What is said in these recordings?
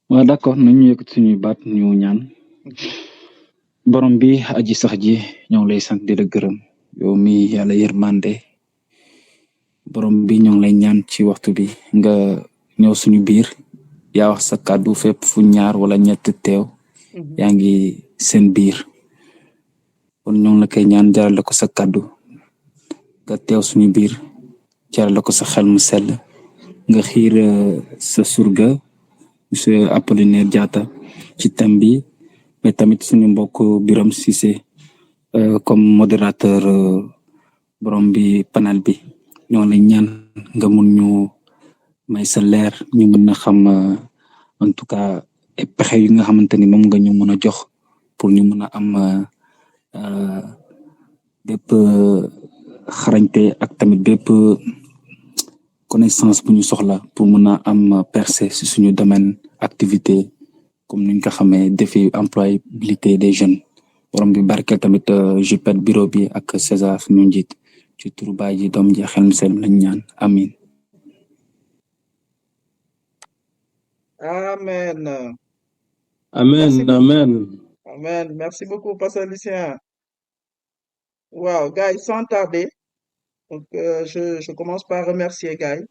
waaw d'accord nañu yëkkat suñuy baat ñu ñaan. borom bi aji sax ji ñoo ngi lay sant di la gërëm yow mi yàlla yërmande borom bi ñoo ngi lay ñaan ci waxtu bi nga ñëw suñu biir yaa wax sa kàddu fépp fu ñaar wala ñett teew yaa ngi seen biir kon ñoo ngi la koy ñaan jarale ko sa kàddu nga teew suñu biir jarale ko sa xel mu sell nga xiir sa surga monsieur Apollinaire Diatta ci thème bi mais tamit suñu mbokk Biram Cissé comme modérateur borom bi panel bi ñoo lay ñaan nga mun ñu may sa leer ñu mën a xam en tout cas pexe yi nga xamante ni moom nga ñu mën a jox pour ñu mën a am bépp xarañte ak tamit bépp connaissance bu ñu soxla pour mën a am percée ci suñu domaine activité comme niñ ko xamee défi employabilité des jeunes borom bi barkeel tamit JPET bureau bi ak César suñu njiit ci turu baay ji doom ji xel mu sell lañ ñaan amin Amen. Amen, Merci beaucoup. amen. Amen. Merci beaucoup, Pasteur Lucien. Wow, Guy, sans tarder, donc, je commence par remercier Guy.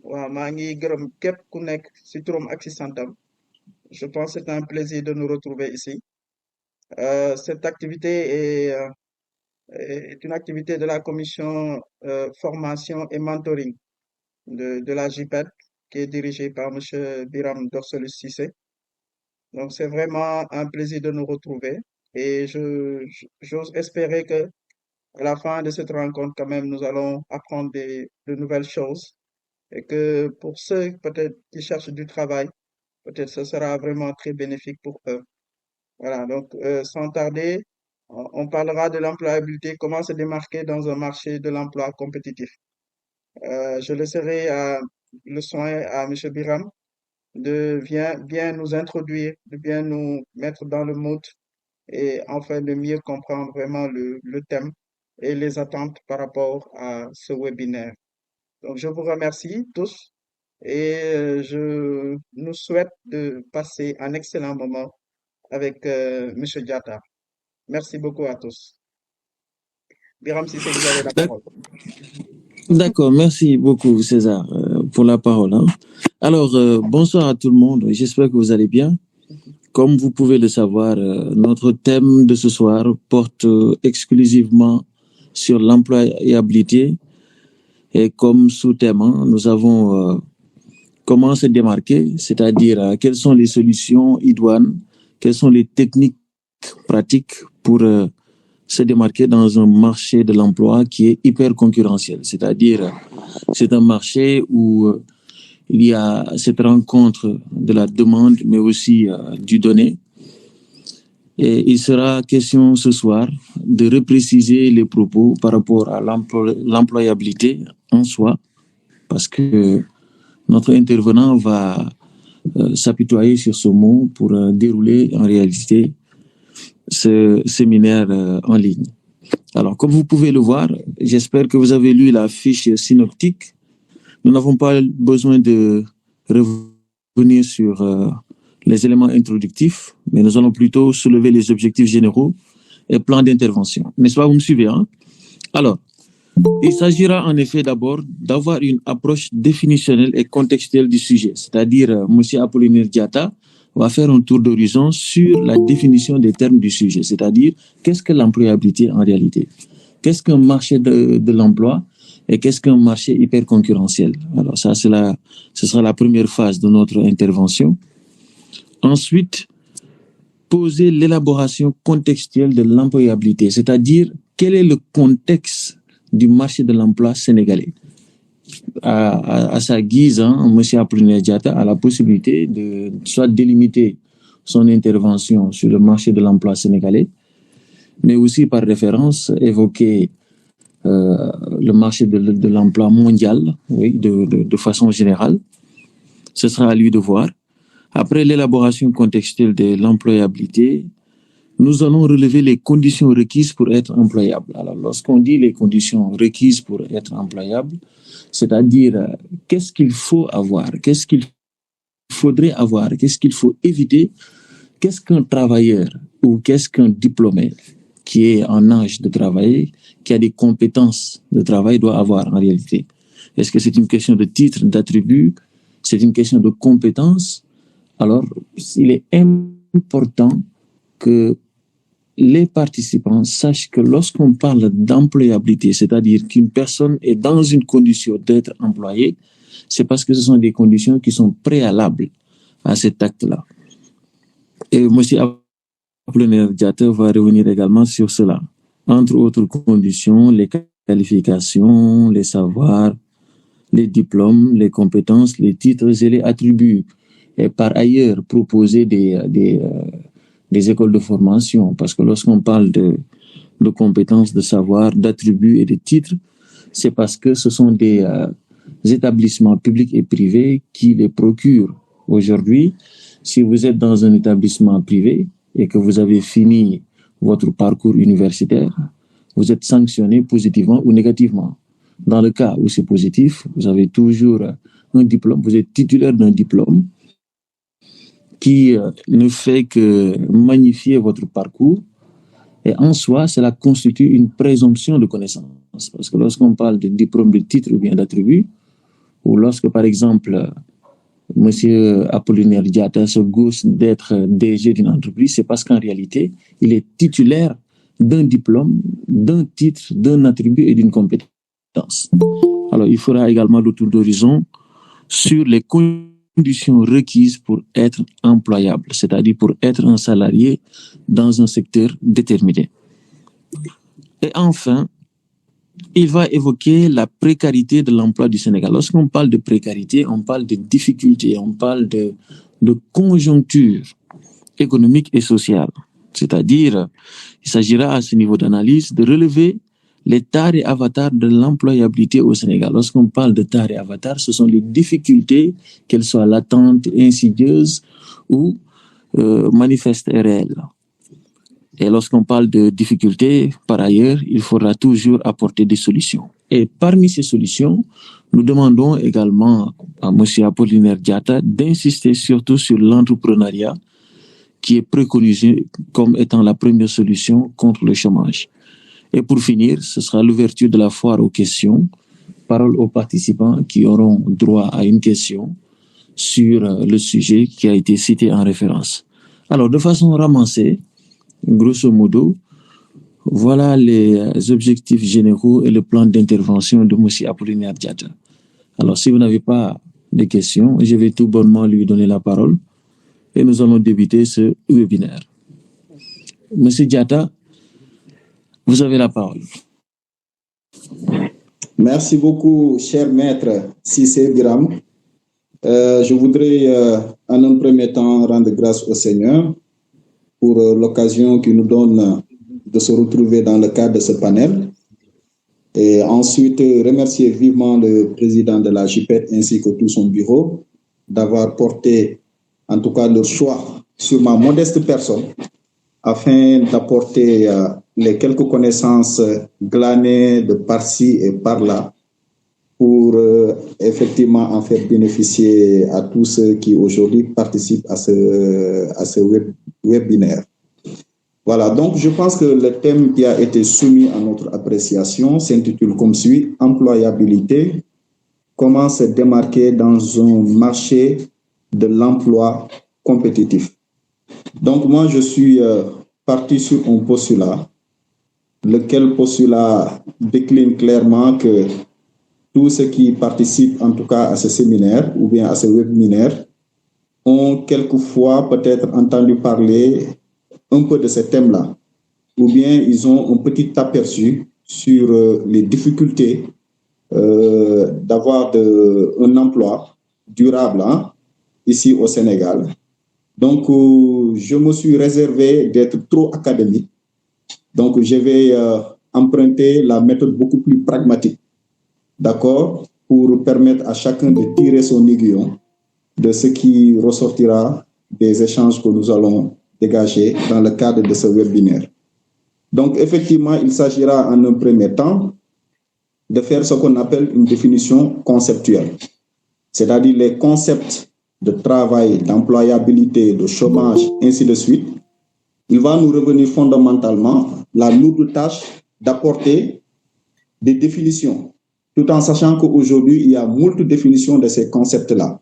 Wow, maa ngi gërëm képp ku nekk ci turam ak ci santam. Je pense que c'est un plaisir de nous retrouver ici. Cette activité est une activité de la commission formation et mentoring de la JPET qui est dirigée par Monsieur Biram Dorsolus Cissé. Donc, c'est vraiment un plaisir de nous retrouver et j'ose espérer que à la fin de cette rencontre, quand même, nous allons apprendre de nouvelles choses et que pour ceux peut-être qui cherchent du travail, peut-être ce sera vraiment très bénéfique pour eux. Voilà, donc sans tarder, on parlera de l'employabilité, comment se démarquer dans un marché de l'emploi compétitif. Je laisserai le soin à M. Biram de bien nous introduire, de bien nous mettre dans le mood et enfin de mieux comprendre vraiment le thème et les attentes par rapport à ce webinaire. Donc, je vous remercie tous et je nous souhaite de passer un excellent moment avec M. Diatta. Merci beaucoup à tous. Biram Cissé, vous avez la parole. D'accord, merci beaucoup César pour la parole. Alors, bonsoir à tout le monde, j'espère que vous allez bien. Comme vous pouvez le savoir, notre thème de ce soir porte exclusivement sur l'employabilité et comme sous-thème, nous avons comment se démarquer, c'est-à-dire quelles sont les solutions idoines, quelles sont les techniques pratiques pour se démarquer dans un marché de l'emploi qui est hyper concurrentiel, c'est-à-dire c'est un marché où il y a cette rencontre de la demande, mais aussi du donné. Et il sera question ce soir de repréciser les propos par rapport à l'employabilité en soi, parce que notre intervenant va s'apitoyer sur ce mot pour dérouler en réalité ce séminaire en ligne. Alors, comme vous pouvez le voir, j'espère que vous avez lu la fiche synoptique. Nous n'avons pas besoin de revenir sur les éléments introductifs, mais nous allons plutôt soulever les objectifs généraux et plans d'intervention. N'est-ce pas, vous me suivez, hein? Alors, il s'agira en effet d'abord d'avoir une approche définitionnelle et contextuelle du sujet, c'est-à-dire M. Apollinaire Diatta va faire un tour d'horizon sur la définition des termes du sujet, c'est-à-dire qu'est-ce que l'employabilité en réalité, qu'est-ce qu'un marché de l'emploi et qu'est-ce qu'un marché hyper concurrentiel. Alors ça, ce sera la première phase de notre intervention. Ensuite, poser l'élaboration contextuelle de l'employabilité, c'est-à-dire quel est le contexte du marché de l'emploi sénégalais. À sa guise, M. Apollinaire Diatta a la possibilité de soit délimiter son intervention sur le marché de l'emploi sénégalais, mais aussi par référence évoquer le marché de l'emploi mondial, oui, de façon générale. Ce sera à lui de voir. Après l'élaboration contextuelle de l'employabilité, nous allons relever les conditions requises pour être employable. Alors, lorsqu'on dit les conditions requises pour être employable, c'est-à-dire qu'est-ce qu'il faut avoir, qu'est-ce qu'il faudrait avoir, qu'est-ce qu'il faut éviter, qu'est-ce qu'un travailleur ou qu'est-ce qu'un diplômé qui est en âge de travailler, qui a des compétences de travail doit avoir en réalité. Est-ce que c'est une question de titre, d'attribut, c'est une question de compétence? Alors, il est important que les participants sachent que lorsqu'on parle d'employabilité, c'est-à-dire qu'une personne est dans une condition d'être employée, c'est parce que ce sont des conditions qui sont préalables à cet acte-là. Et M. Apollinaire Diatta va revenir également sur cela. Entre autres conditions, les qualifications, les savoirs, les diplômes, les compétences, les titres et les attributs. Et par ailleurs, proposer des écoles de formation, parce que lorsqu'on parle de compétences, de savoir, d'attributs et de titres, c'est parce que ce sont des établissements publics et privés qui les procurent. Aujourd'hui, si vous êtes dans un établissement privé et que vous avez fini votre parcours universitaire, vous êtes sanctionné positivement ou négativement. Dans le cas où c'est positif, vous avez toujours un diplôme, vous êtes titulaire d'un diplôme qui ne fait que magnifier votre parcours. Et en soi, cela constitue une présomption de connaissance. Parce que lorsqu'on parle de diplôme, de titre ou bien d'attribut, ou lorsque, par exemple, M. Apollinaire Diatta se gauche d'être DG d'une entreprise, c'est parce qu'en réalité, il est titulaire d'un diplôme, d'un titre, d'un attribut et d'une compétence. Alors, il faudra également le tour d'horizon sur les conditions requises pour être employable, c'est-à-dire pour être un salarié dans un secteur déterminé. Et enfin, il va évoquer la précarité de l'emploi du Sénégal. Lorsqu'on parle de précarité, on parle de difficultés, on parle de conjoncture économique et sociale. C'est-à-dire, il s'agira à ce niveau d'analyse de relever les tares et avatars de l'employabilité au Sénégal. Lorsqu'on parle de tares et avatars, ce sont les difficultés, qu'elles soient latentes, insidieuses ou manifestes et réelles. Et lorsqu'on parle de difficultés, par ailleurs, il faudra toujours apporter des solutions. Et parmi ces solutions, nous demandons également à M. Apollinaire Diatta d'insister surtout sur l'entrepreneuriat qui est préconisé comme étant la première solution contre le chômage. Et pour finir, ce sera l'ouverture de la foire aux questions. Parole aux participants qui auront droit à une question sur le sujet qui a été cité en référence. Alors, de façon ramassée, grosso modo, voilà les objectifs généraux et le plan d'intervention de M. Apollinaire Diatta. Alors, si vous n'avez pas de questions, je vais tout bonnement lui donner la parole et nous allons débuter ce webinaire. M. Diatta, vous avez la parole. Merci beaucoup, cher maître Cissé Biram. Je voudrais en un premier temps rendre grâce au Seigneur pour l'occasion qu'il nous donne de se retrouver dans le cadre de ce panel. Et ensuite, remercier vivement le président de la JPET ainsi que tout son bureau d'avoir porté, en tout cas, leur choix sur ma modeste personne afin d'apporter les quelques connaissances glanées de par-ci et par-là pour effectivement en faire bénéficier à tous ceux qui aujourd'hui participent à ce webinaire. Voilà, donc je pense que le thème qui a été soumis à notre appréciation s'intitule comme suit: employabilité, comment se démarquer dans un marché de l'emploi compétitif. Donc moi je suis parti sur un postulat, lequel postulat décline clairement que tous ceux qui participent en tout cas à ce séminaire ou bien à ce webinaire ont quelquefois peut-être entendu parler un peu de ce thème-là, ou bien ils ont un petit aperçu sur les difficultés d'avoir un emploi durable ici au Sénégal. Donc, je me suis réservé d'être trop académique. Donc, je vais emprunter la méthode beaucoup plus pragmatique, d'accord, pour permettre à chacun de tirer son aiguillon de ce qui ressortira des échanges que nous allons dégager dans le cadre de ce webinaire. Donc, effectivement, il s'agira en un premier temps de faire ce qu'on appelle une définition conceptuelle, c'est-à-dire les concepts de travail, d'employabilité, de chômage, ainsi de suite, il va nous revenir fondamentalement la lourde tâche d'apporter des définitions, tout en sachant qu'aujourd'hui, il y a moult définitions de ces concepts-là.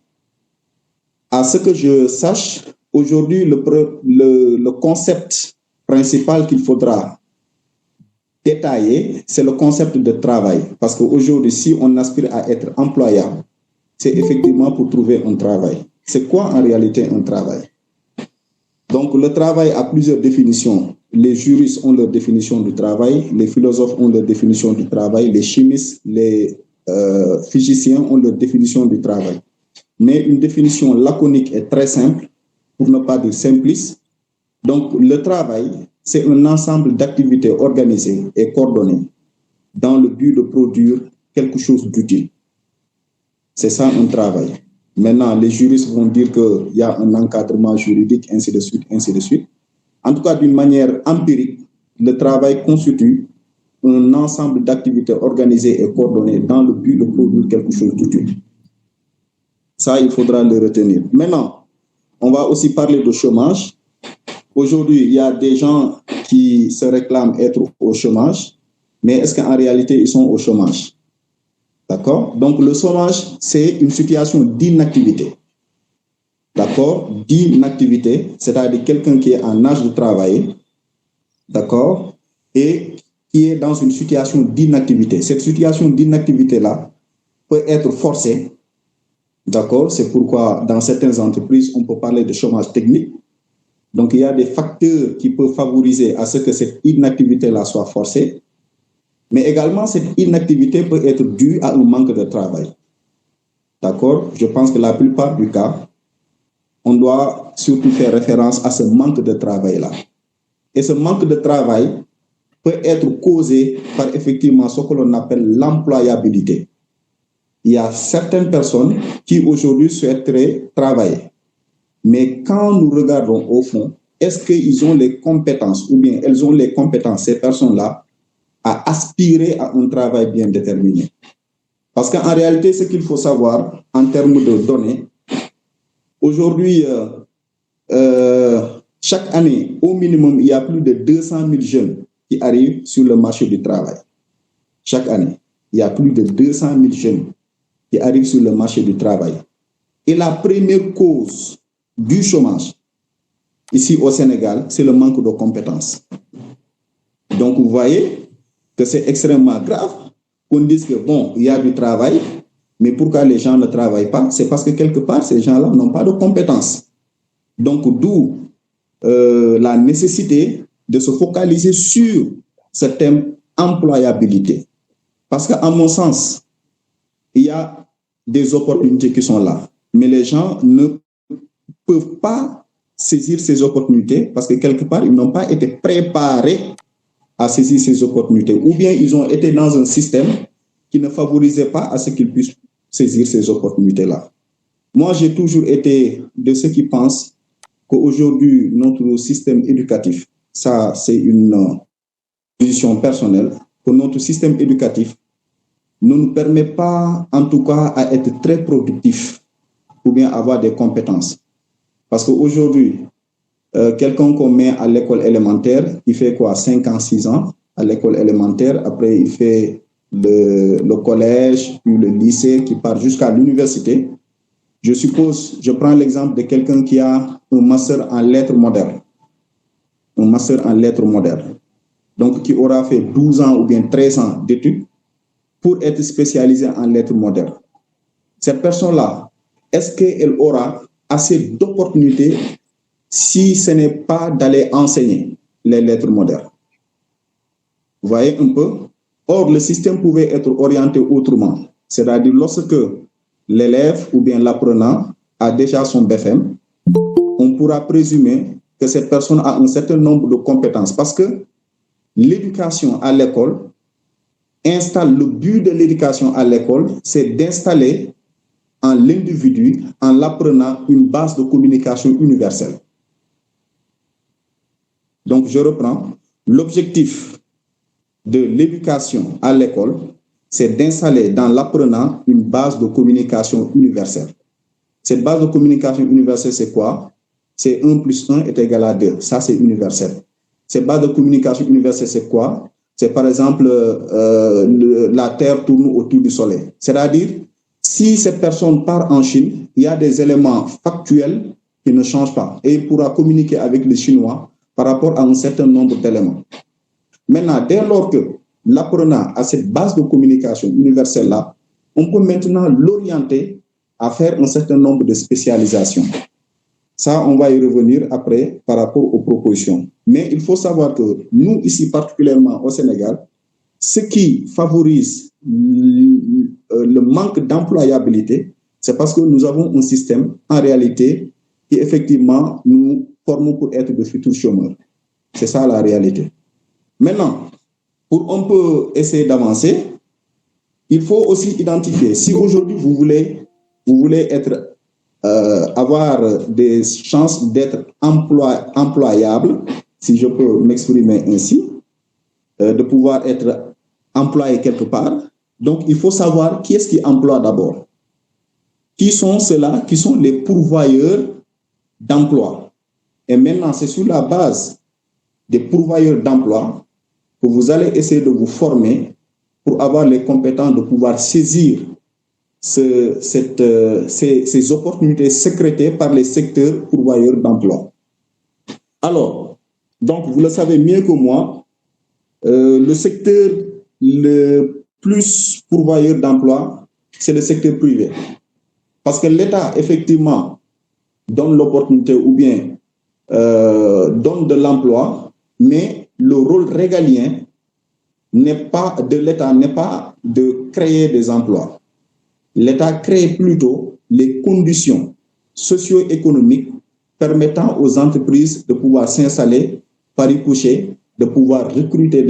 À ce que je sache, aujourd'hui, le concept principal qu'il faudra détailler, c'est le concept de travail. Parce qu'aujourd'hui, si on aspire à être employable, c'est effectivement pour trouver un travail. C'est quoi en réalité un travail? Donc, le travail a plusieurs définitions. Les juristes ont leur définition du travail, les philosophes ont leur définition du travail, les chimistes, les physiciens ont leur définition du travail. Mais une définition laconique est très simple, pour ne pas dire simpliste. Donc, le travail, c'est un ensemble d'activités organisées et coordonnées dans le but de produire quelque chose d'utile. C'est ça un travail. Maintenant, les juristes vont dire qu'il y a un encadrement juridique, ainsi de suite, ainsi de suite. En tout cas, d'une manière empirique, le travail constitue un ensemble d'activités organisées et coordonnées dans le but de produire quelque chose d'utile. Ça, il faudra le retenir. Maintenant, on va aussi parler de chômage. Aujourd'hui, il y a des gens qui se réclament être au chômage, mais est-ce qu'en réalité, ils sont au chômage? D'accord? Donc, le chômage, c'est une situation d'inactivité. D'accord? D'inactivité, c'est-à-dire quelqu'un qui est en âge de travailler, d'accord? Et qui est dans une situation d'inactivité. Cette situation d'inactivité-là peut être forcée. D'accord? C'est pourquoi, dans certaines entreprises, on peut parler de chômage technique. Donc, il y a des facteurs qui peuvent favoriser à ce que cette inactivité-là soit forcée. Mais également, cette inactivité peut être due à un manque de travail. D'accord? Je pense que la plupart du cas, on doit surtout faire référence à ce manque de travail-là. Et ce manque de travail peut être causé par effectivement ce que l'on appelle l'employabilité. Il y a certaines personnes qui aujourd'hui souhaiteraient travailler. Mais quand nous regardons au fond, est-ce qu'ils ont les compétences ou bien elles ont les compétences, ces personnes-là, à aspirer à un travail bien déterminé? Parce qu'en réalité, ce qu'il faut savoir en termes de données, aujourd'hui, chaque année, au minimum, il y a plus de 200 000 jeunes qui arrivent sur le marché du travail. Chaque année, il y a plus de 200 000 jeunes qui arrivent sur le marché du travail. Et la première cause du chômage, ici au Sénégal, c'est le manque de compétences. Donc, vous voyez que c'est extrêmement grave qu'on dise que, bon, il y a du travail, mais pourquoi les gens ne travaillent pas? C'est parce que quelque part, ces gens-là n'ont pas de compétences. Donc, d'où la nécessité de se focaliser sur ce thème employabilité. Parce qu'à mon sens, il y a des opportunités qui sont là, mais les gens ne peuvent pas saisir ces opportunités parce que quelque part, ils n'ont pas été préparés à saisir ces opportunités, ou bien ils ont été dans un système qui ne favorisait pas à ce qu'ils puissent saisir ces opportunités-là. Moi, j'ai toujours été de ceux qui pensent qu'aujourd'hui, notre système éducatif, ça c'est une position personnelle, que notre système éducatif ne nous permet pas, en tout cas, à être très productif ou bien avoir des compétences. Parce qu'aujourd'hui, quelqu'un qu'on met à l'école élémentaire, il fait quoi, 5 ans, 6 ans à l'école élémentaire, après il fait le collège, puis le lycée, qui part jusqu'à l'université. Je suppose, je prends l'exemple de quelqu'un qui a un master en lettres modernes. Un master en lettres modernes. Donc, qui aura fait 12 ans ou bien 13 ans d'études pour être spécialisé en lettres modernes. Cette personne-là, est-ce qu'elle aura assez d'opportunités si ce n'est pas d'aller enseigner les lettres modernes? Vous voyez un peu? Or, le système pouvait être orienté autrement. C'est-à-dire lorsque l'élève ou bien l'apprenant a déjà son BFM, on pourra présumer que cette personne a un certain nombre de compétences parce que l'éducation à l'école installe, le but de l'éducation à l'école, c'est d'installer en l'individu, en l'apprenant, une base de communication universelle. Donc, je reprends. L'objectif de l'éducation à l'école, c'est d'installer dans l'apprenant une base de communication universelle. Cette base de communication universelle, c'est quoi? C'est 1 plus 1 est égal à 2. Ça, c'est universel. Cette base de communication universelle, c'est quoi? C'est par exemple la Terre tourne autour du Soleil. C'est-à-dire, si cette personne part en Chine, il y a des éléments factuels qui ne changent pas et il pourra communiquer avec les Chinois par rapport à un certain nombre d'éléments. Maintenant, dès lors que l'apprenant a cette base de communication universelle-là, on peut maintenant l'orienter à faire un certain nombre de spécialisations. Ça, on va y revenir après par rapport aux propositions. Mais il faut savoir que nous, ici particulièrement au Sénégal, ce qui favorise le manque d'employabilité, c'est parce que nous avons un système, en réalité, qui effectivement nous formons pour être de futurs chômeurs. C'est ça la réalité. Maintenant, pour un peu essayer d'avancer, il faut aussi identifier, si aujourd'hui vous voulez être, avoir des chances d'être employable, si je peux m'exprimer ainsi, de pouvoir être employé quelque part. Donc, il faut savoir qui est-ce qui emploie d'abord. Qui sont ceux-là qui sont les pourvoyeurs d'emploi. Et maintenant, c'est sur la base des pourvoyeurs d'emploi que vous allez essayer de vous former pour avoir les compétences de pouvoir saisir ces opportunités sécrétées par les secteurs pourvoyeurs d'emploi. Alors, donc, vous le savez mieux que moi, le secteur le plus pourvoyeur d'emploi, c'est le secteur privé. Parce que l'État, effectivement, donne l'opportunité ou bien donne de l'emploi, mais le rôle régalien de l'État n'est pas de créer des emplois. L'État crée plutôt les conditions socio-économiques permettant aux entreprises de pouvoir s'installer, par y coucher, de pouvoir recruter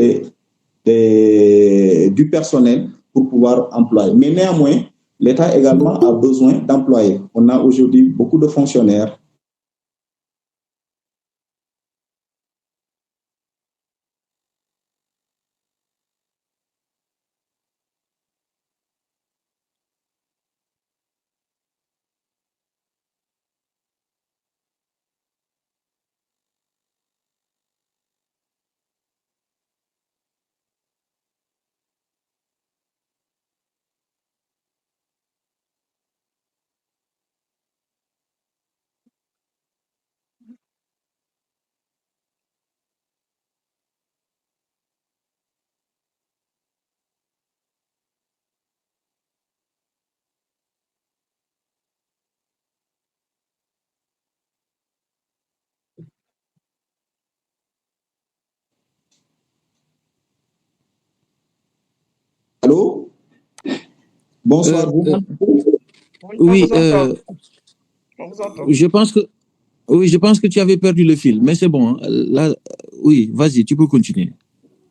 du personnel pour pouvoir employer. Mais néanmoins, l'État également a besoin d'employer. On a aujourd'hui beaucoup de fonctionnaires. Allô? Bonsoir. Oui, On vous entend. je pense que tu avais perdu le fil, mais c'est bon. Hein. Là, oui, vas-y, tu peux continuer.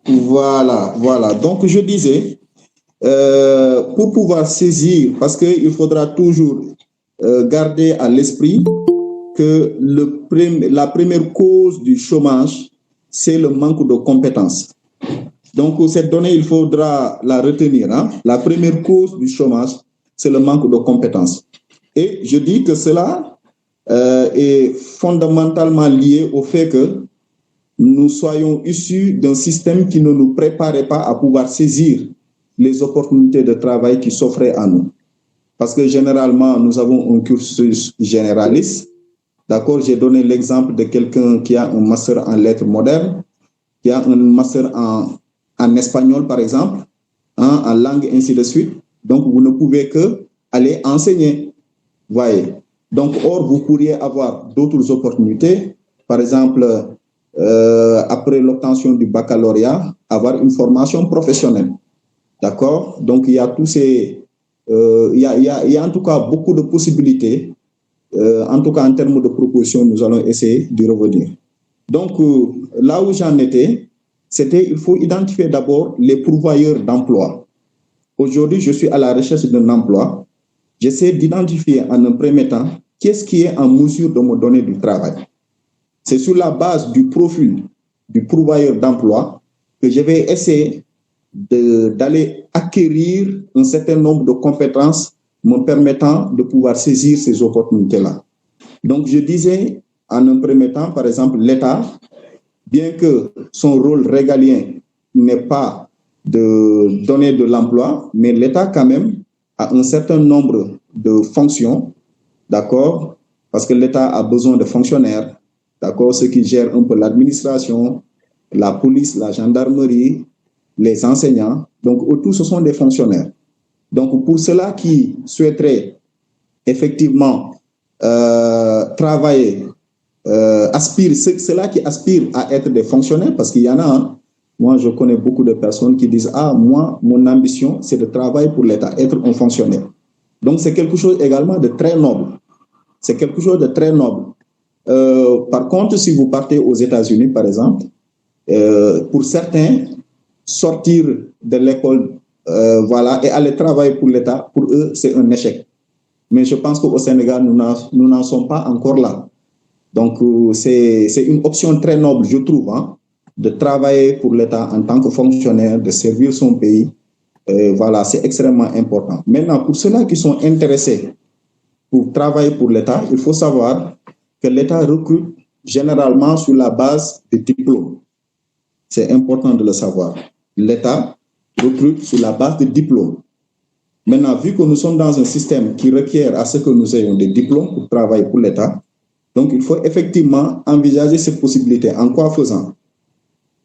Voilà. Donc, je disais, pour pouvoir saisir, parce qu'il faudra toujours garder à l'esprit que la première cause du chômage, c'est le manque de compétences. Donc, cette donnée, il faudra la retenir. Hein? La première cause du chômage, c'est le manque de compétences. Et je dis que cela est fondamentalement lié au fait que nous soyons issus d'un système qui ne nous préparait pas à pouvoir saisir les opportunités de travail qui s'offraient à nous. Parce que généralement, nous avons un cursus généraliste. D'accord, j'ai donné l'exemple de quelqu'un qui a un master en lettres modernes, qui a un master en espagnol, par exemple, hein, en langue, ainsi de suite. Donc, vous ne pouvez que aller enseigner. Voyez. Donc, or, vous pourriez avoir d'autres opportunités. Par exemple, après l'obtention du baccalauréat, avoir une formation professionnelle. D'accord? Donc, il y a tous ces... il y a en tout cas beaucoup de possibilités. En tout cas, en termes de propositions, nous allons essayer d'y revenir. Donc, là où j'en étais, c'était il faut identifier d'abord les pourvoyeurs d'emploi. Aujourd'hui, je suis à la recherche d'un emploi. J'essaie d'identifier en un premier temps qu'est-ce qui est en mesure de me donner du travail. C'est sur la base du profil du pourvoyeur d'emploi que je vais essayer d'aller acquérir un certain nombre de compétences me permettant de pouvoir saisir ces opportunités-là. Donc, je disais, en un premier temps, par exemple, l'État, bien que son rôle régalien n'est pas de donner de l'emploi, mais l'État, quand même, a un certain nombre de fonctions, d'accord, parce que l'État a besoin de fonctionnaires, d'accord, ceux qui gèrent un peu l'administration, la police, la gendarmerie, les enseignants. Donc, tous, ce sont des fonctionnaires. Donc, pour ceux-là qui souhaiteraient effectivement travailler, ceux-là qui aspirent à être des fonctionnaires, parce qu'il y en a, hein. Moi, je connais beaucoup de personnes qui disent « Ah, moi, mon ambition, c'est de travailler pour l'État, être un fonctionnaire. » Donc, c'est quelque chose également de très noble. C'est quelque chose de très noble. Par contre, si vous partez aux États-Unis, par exemple, pour certains, sortir de l'école, voilà, et aller travailler pour l'État, pour eux, c'est un échec. Mais je pense qu'au Sénégal, nous n'en sommes pas encore là. Donc, c'est une option très noble, je trouve, hein, de travailler pour l'État en tant que fonctionnaire, de servir son pays. Voilà, c'est extrêmement important. Maintenant, pour ceux-là qui sont intéressés pour travailler pour l'État, il faut savoir que l'État recrute généralement sur la base des diplômes. C'est important de le savoir. L'État recrute sur la base des diplômes. Maintenant, vu que nous sommes dans un système qui requiert à ce que nous ayons des diplômes pour travailler pour l'État, donc il faut effectivement envisager cette possibilité. En quoi faisant?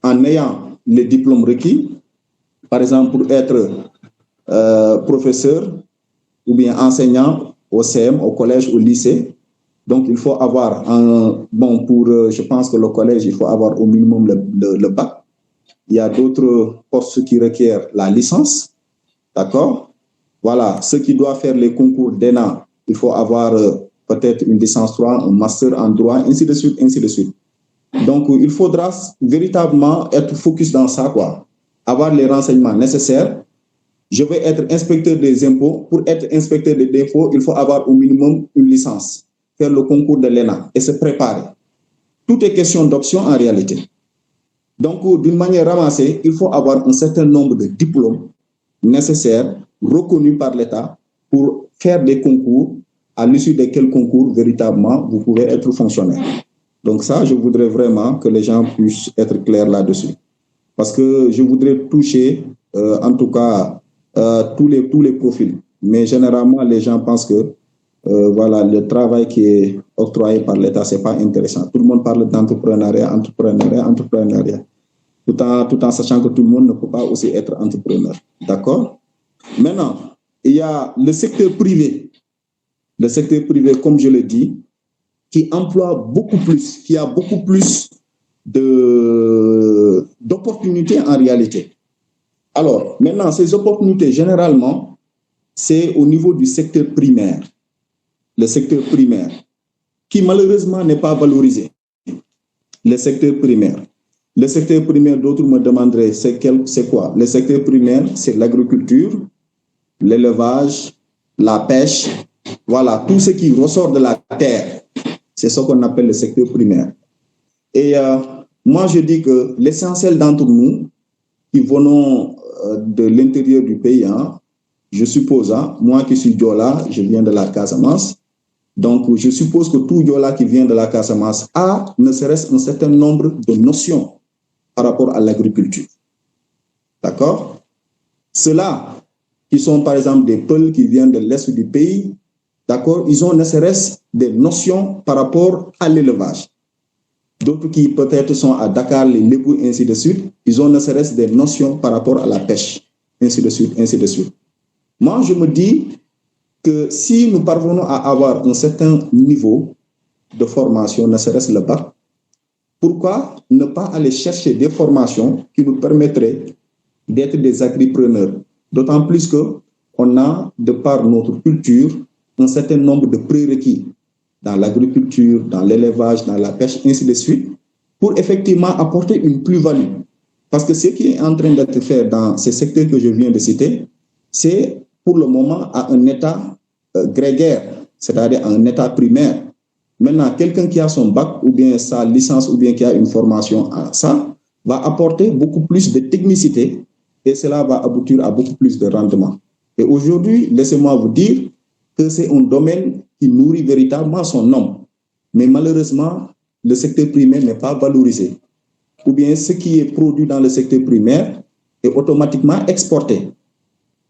En ayant les diplômes requis, par exemple pour être professeur ou bien enseignant au CM, au collège, au lycée. Donc il faut avoir je pense que le collège, il faut avoir au minimum le bac. Il y a d'autres postes qui requièrent la licence, d'accord? Voilà, ceux qui doivent faire les concours d'ENA, il faut avoir peut-être une licence 3, un master en droit, ainsi de suite, ainsi de suite. Donc, il faudra véritablement être focus dans ça, quoi. Avoir les renseignements nécessaires. Je vais être inspecteur des impôts. Pour être inspecteur des impôts, il faut avoir au minimum une licence, faire le concours de l'ENA et se préparer. Tout est question d'option en réalité. Donc, d'une manière ramassée, il faut avoir un certain nombre de diplômes nécessaires, reconnus par l'État, pour faire des concours, à l'issue desquels concours, véritablement, vous pouvez être fonctionnaire. Donc ça, je voudrais vraiment que les gens puissent être clairs là-dessus. Parce que je voudrais toucher, en tout cas, tous les profils. Mais généralement, les gens pensent que voilà, le travail qui est octroyé par l'État, c'est pas intéressant. Tout le monde parle d'entrepreneuriat, tout en sachant que tout le monde ne peut pas aussi être entrepreneur. D'accord? Maintenant, il y a le secteur privé. Le secteur privé, comme je le dis, qui emploie beaucoup plus, qui a beaucoup plus d'opportunités en réalité. Alors, maintenant, ces opportunités, généralement, c'est au niveau du secteur primaire. Le secteur primaire, qui malheureusement n'est pas valorisé. Le secteur primaire. Le secteur primaire, d'autres me demanderaient, c'est quoi? Le secteur primaire, c'est l'agriculture, l'élevage, la pêche, voilà, tout ce qui ressort de la terre. C'est ce qu'on appelle le secteur primaire. Et moi, je dis que l'essentiel d'entre nous, qui venons de l'intérieur du pays, hein, je suppose, hein, moi qui suis Diola, je viens de la Casamance, donc je suppose que tout Diola qui vient de la Casamance a ne serait-ce un certain nombre de notions par rapport à l'agriculture. D'accord? Ceux-là qui sont par exemple des Peuls qui viennent de l'est du pays, d'accord, ils ont ne serait-ce des notions par rapport à l'élevage. D'autres qui peut-être sont à Dakar, les Lébou, ainsi de suite, ils ont ne serait-ce des notions par rapport à la pêche, ainsi de suite, ainsi de suite. Moi, je me dis que si nous parvenons à avoir un certain niveau de formation, ne serait-ce le bac, pourquoi ne pas aller chercher des formations qui nous permettraient d'être des agripreneurs? D'autant plus qu'on a, de par notre culture, un certain nombre de prérequis dans l'agriculture, dans l'élevage, dans la pêche, ainsi de suite, pour effectivement apporter une plus-value. Parce que ce qui est en train d'être fait dans ces secteurs que je viens de citer, c'est pour le moment à un état grégaire, c'est-à-dire à un état primaire. Maintenant, quelqu'un qui a son bac ou bien sa licence ou bien qui a une formation à ça, va apporter beaucoup plus de technicité et cela va aboutir à beaucoup plus de rendement. Et aujourd'hui, laissez-moi vous dire que c'est un domaine qui nourrit véritablement son homme. Mais malheureusement, le secteur primaire n'est pas valorisé. Ou bien ce qui est produit dans le secteur primaire est automatiquement exporté.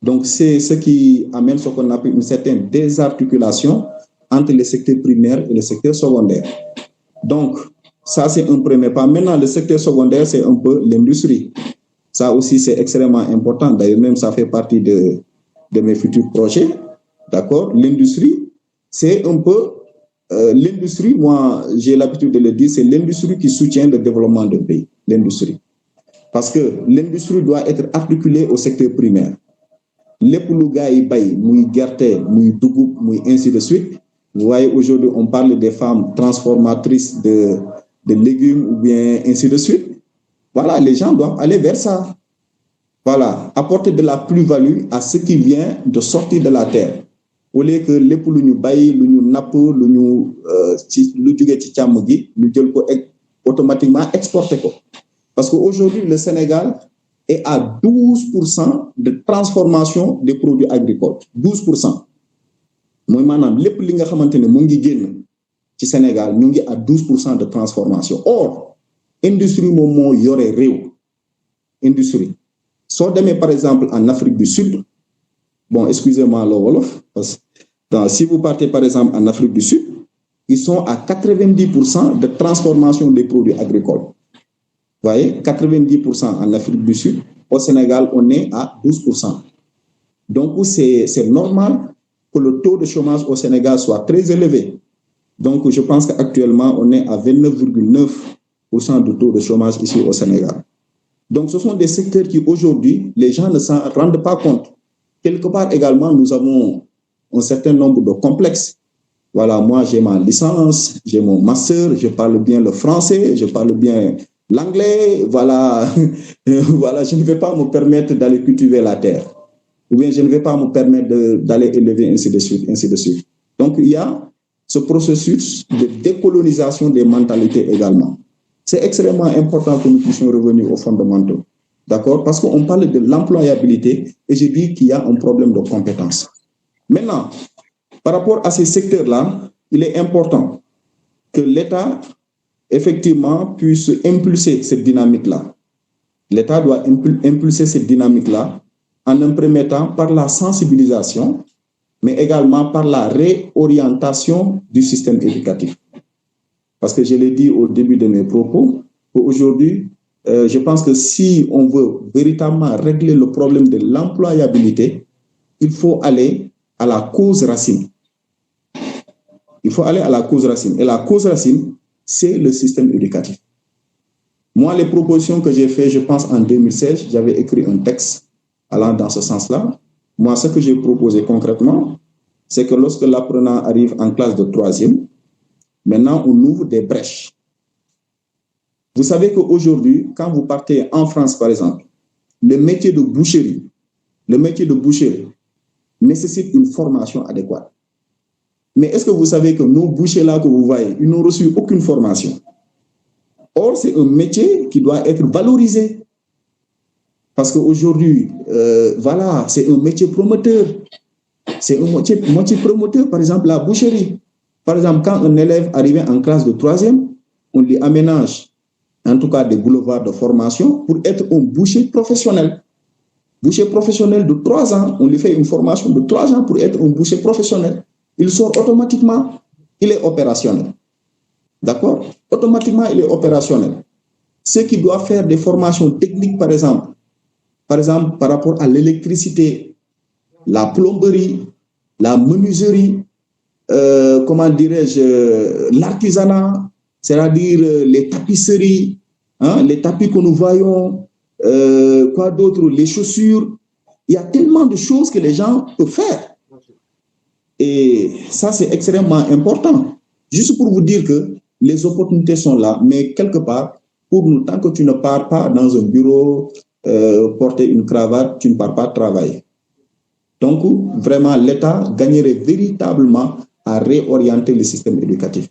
Donc, c'est ce qui amène ce qu'on appelle une certaine désarticulation entre le secteur primaire et le secteur secondaire. Donc, ça, c'est un premier pas. Maintenant, le secteur secondaire, c'est un peu l'industrie. Ça aussi, c'est extrêmement important. D'ailleurs, même ça fait partie de mes futurs projets. D'accord? L'industrie, c'est un peu... l'industrie, moi, j'ai l'habitude de le dire, c'est l'industrie qui soutient le développement d'un pays. L'industrie. Parce que l'industrie doit être articulée au secteur primaire. Les poulouga y bay, mouy gerte, mouy dougoub, mouy ainsi de suite. Vous voyez, aujourd'hui, on parle des femmes transformatrices de légumes ou bien ainsi de suite. Voilà, les gens doivent aller vers ça. Voilà, apporter de la plus-value à ce qui vient de sortir de la terre. Au lieu que les poules nous baillent, nous nappent, nous automatiquement exporter. Parce qu'aujourd'hui, le Sénégal est à 12% de transformation des produits agricoles. 12%. Moi, maintenant, les poules nga xamantene mo ngi génn ci Sénégal, ñu ngi à 12% de transformation. Or, industrie moom moo yore réew. Industrie. So demee par exemple en Afrique du Sud, bon, excusez-moi le Wolof, parce que si vous partez par exemple en Afrique du Sud, ils sont à 90% de transformation des produits agricoles. Vous voyez, 90% en Afrique du Sud. Au Sénégal, on est à 12%. Donc, c'est normal que le taux de chômage au Sénégal soit très élevé. Donc, je pense qu'actuellement, on est à 29,9% de taux de chômage ici au Sénégal. Donc, ce sont des secteurs qui, aujourd'hui, les gens ne s'en rendent pas compte. Quelque part également, nous avons un certain nombre de complexes. Voilà, moi, j'ai ma licence, j'ai mon master, je parle bien le français, je parle bien l'anglais. Voilà, voilà, je ne vais pas me permettre d'aller cultiver la terre. Ou bien je ne vais pas me permettre d'aller élever, ainsi de suite, ainsi de suite. Donc, il y a ce processus de décolonisation des mentalités également. C'est extrêmement important que nous puissions revenir aux fondamentaux. D'accord? Parce qu'on parle de l'employabilité et je dis qu'il y a un problème de compétence. Maintenant, par rapport à ces secteurs-là, il est important que l'État, effectivement, puisse impulser cette dynamique-là. L'État doit impulser cette dynamique-là en un premier temps par la sensibilisation, mais également par la réorientation du système éducatif. Parce que je l'ai dit au début de mes propos, aujourd'hui, je pense que si on veut véritablement régler le problème de l'employabilité, il faut aller à la cause racine. Il faut aller à la cause racine. Et la cause racine, c'est le système éducatif. Moi, les propositions que j'ai faites, je pense en 2016, j'avais écrit un texte allant dans ce sens-là. Moi, ce que j'ai proposé concrètement, c'est que lorsque l'apprenant arrive en classe de 3e, maintenant, on ouvre des brèches. Vous savez qu'aujourd'hui, quand vous partez en France, par exemple, le métier de boucherie nécessite une formation adéquate. Mais est-ce que vous savez que nos bouchers-là que vous voyez, ils n'ont reçu aucune formation? Or, c'est un métier qui doit être valorisé. Parce qu'aujourd'hui, voilà, c'est un métier promoteur. C'est un métier promoteur, par exemple, la boucherie. Par exemple, quand un élève arrive en classe de 3e, on lui aménage, en tout cas, des boulevards de formation pour être un boucher professionnel. Boucher professionnel de 3 ans, on lui fait une formation de 3 ans pour être un boucher professionnel. Il sort automatiquement, il est opérationnel. D'accord? Automatiquement, il est opérationnel. Ceux qui doivent faire des formations techniques, par exemple, par rapport à l'électricité, la plomberie, la menuiserie, comment dirais-je, l'artisanat, c'est-à-dire les tapisseries, hein, les tapis que nous voyons, quoi d'autre, les chaussures. Il y a tellement de choses que les gens peuvent faire. Et ça, c'est extrêmement important. Juste pour vous dire que les opportunités sont là, mais quelque part, pour nous, tant que tu ne pars pas dans un bureau, porter une cravate, tu ne pars pas travailler. Donc, vraiment, l'État gagnerait véritablement à réorienter le système éducatif.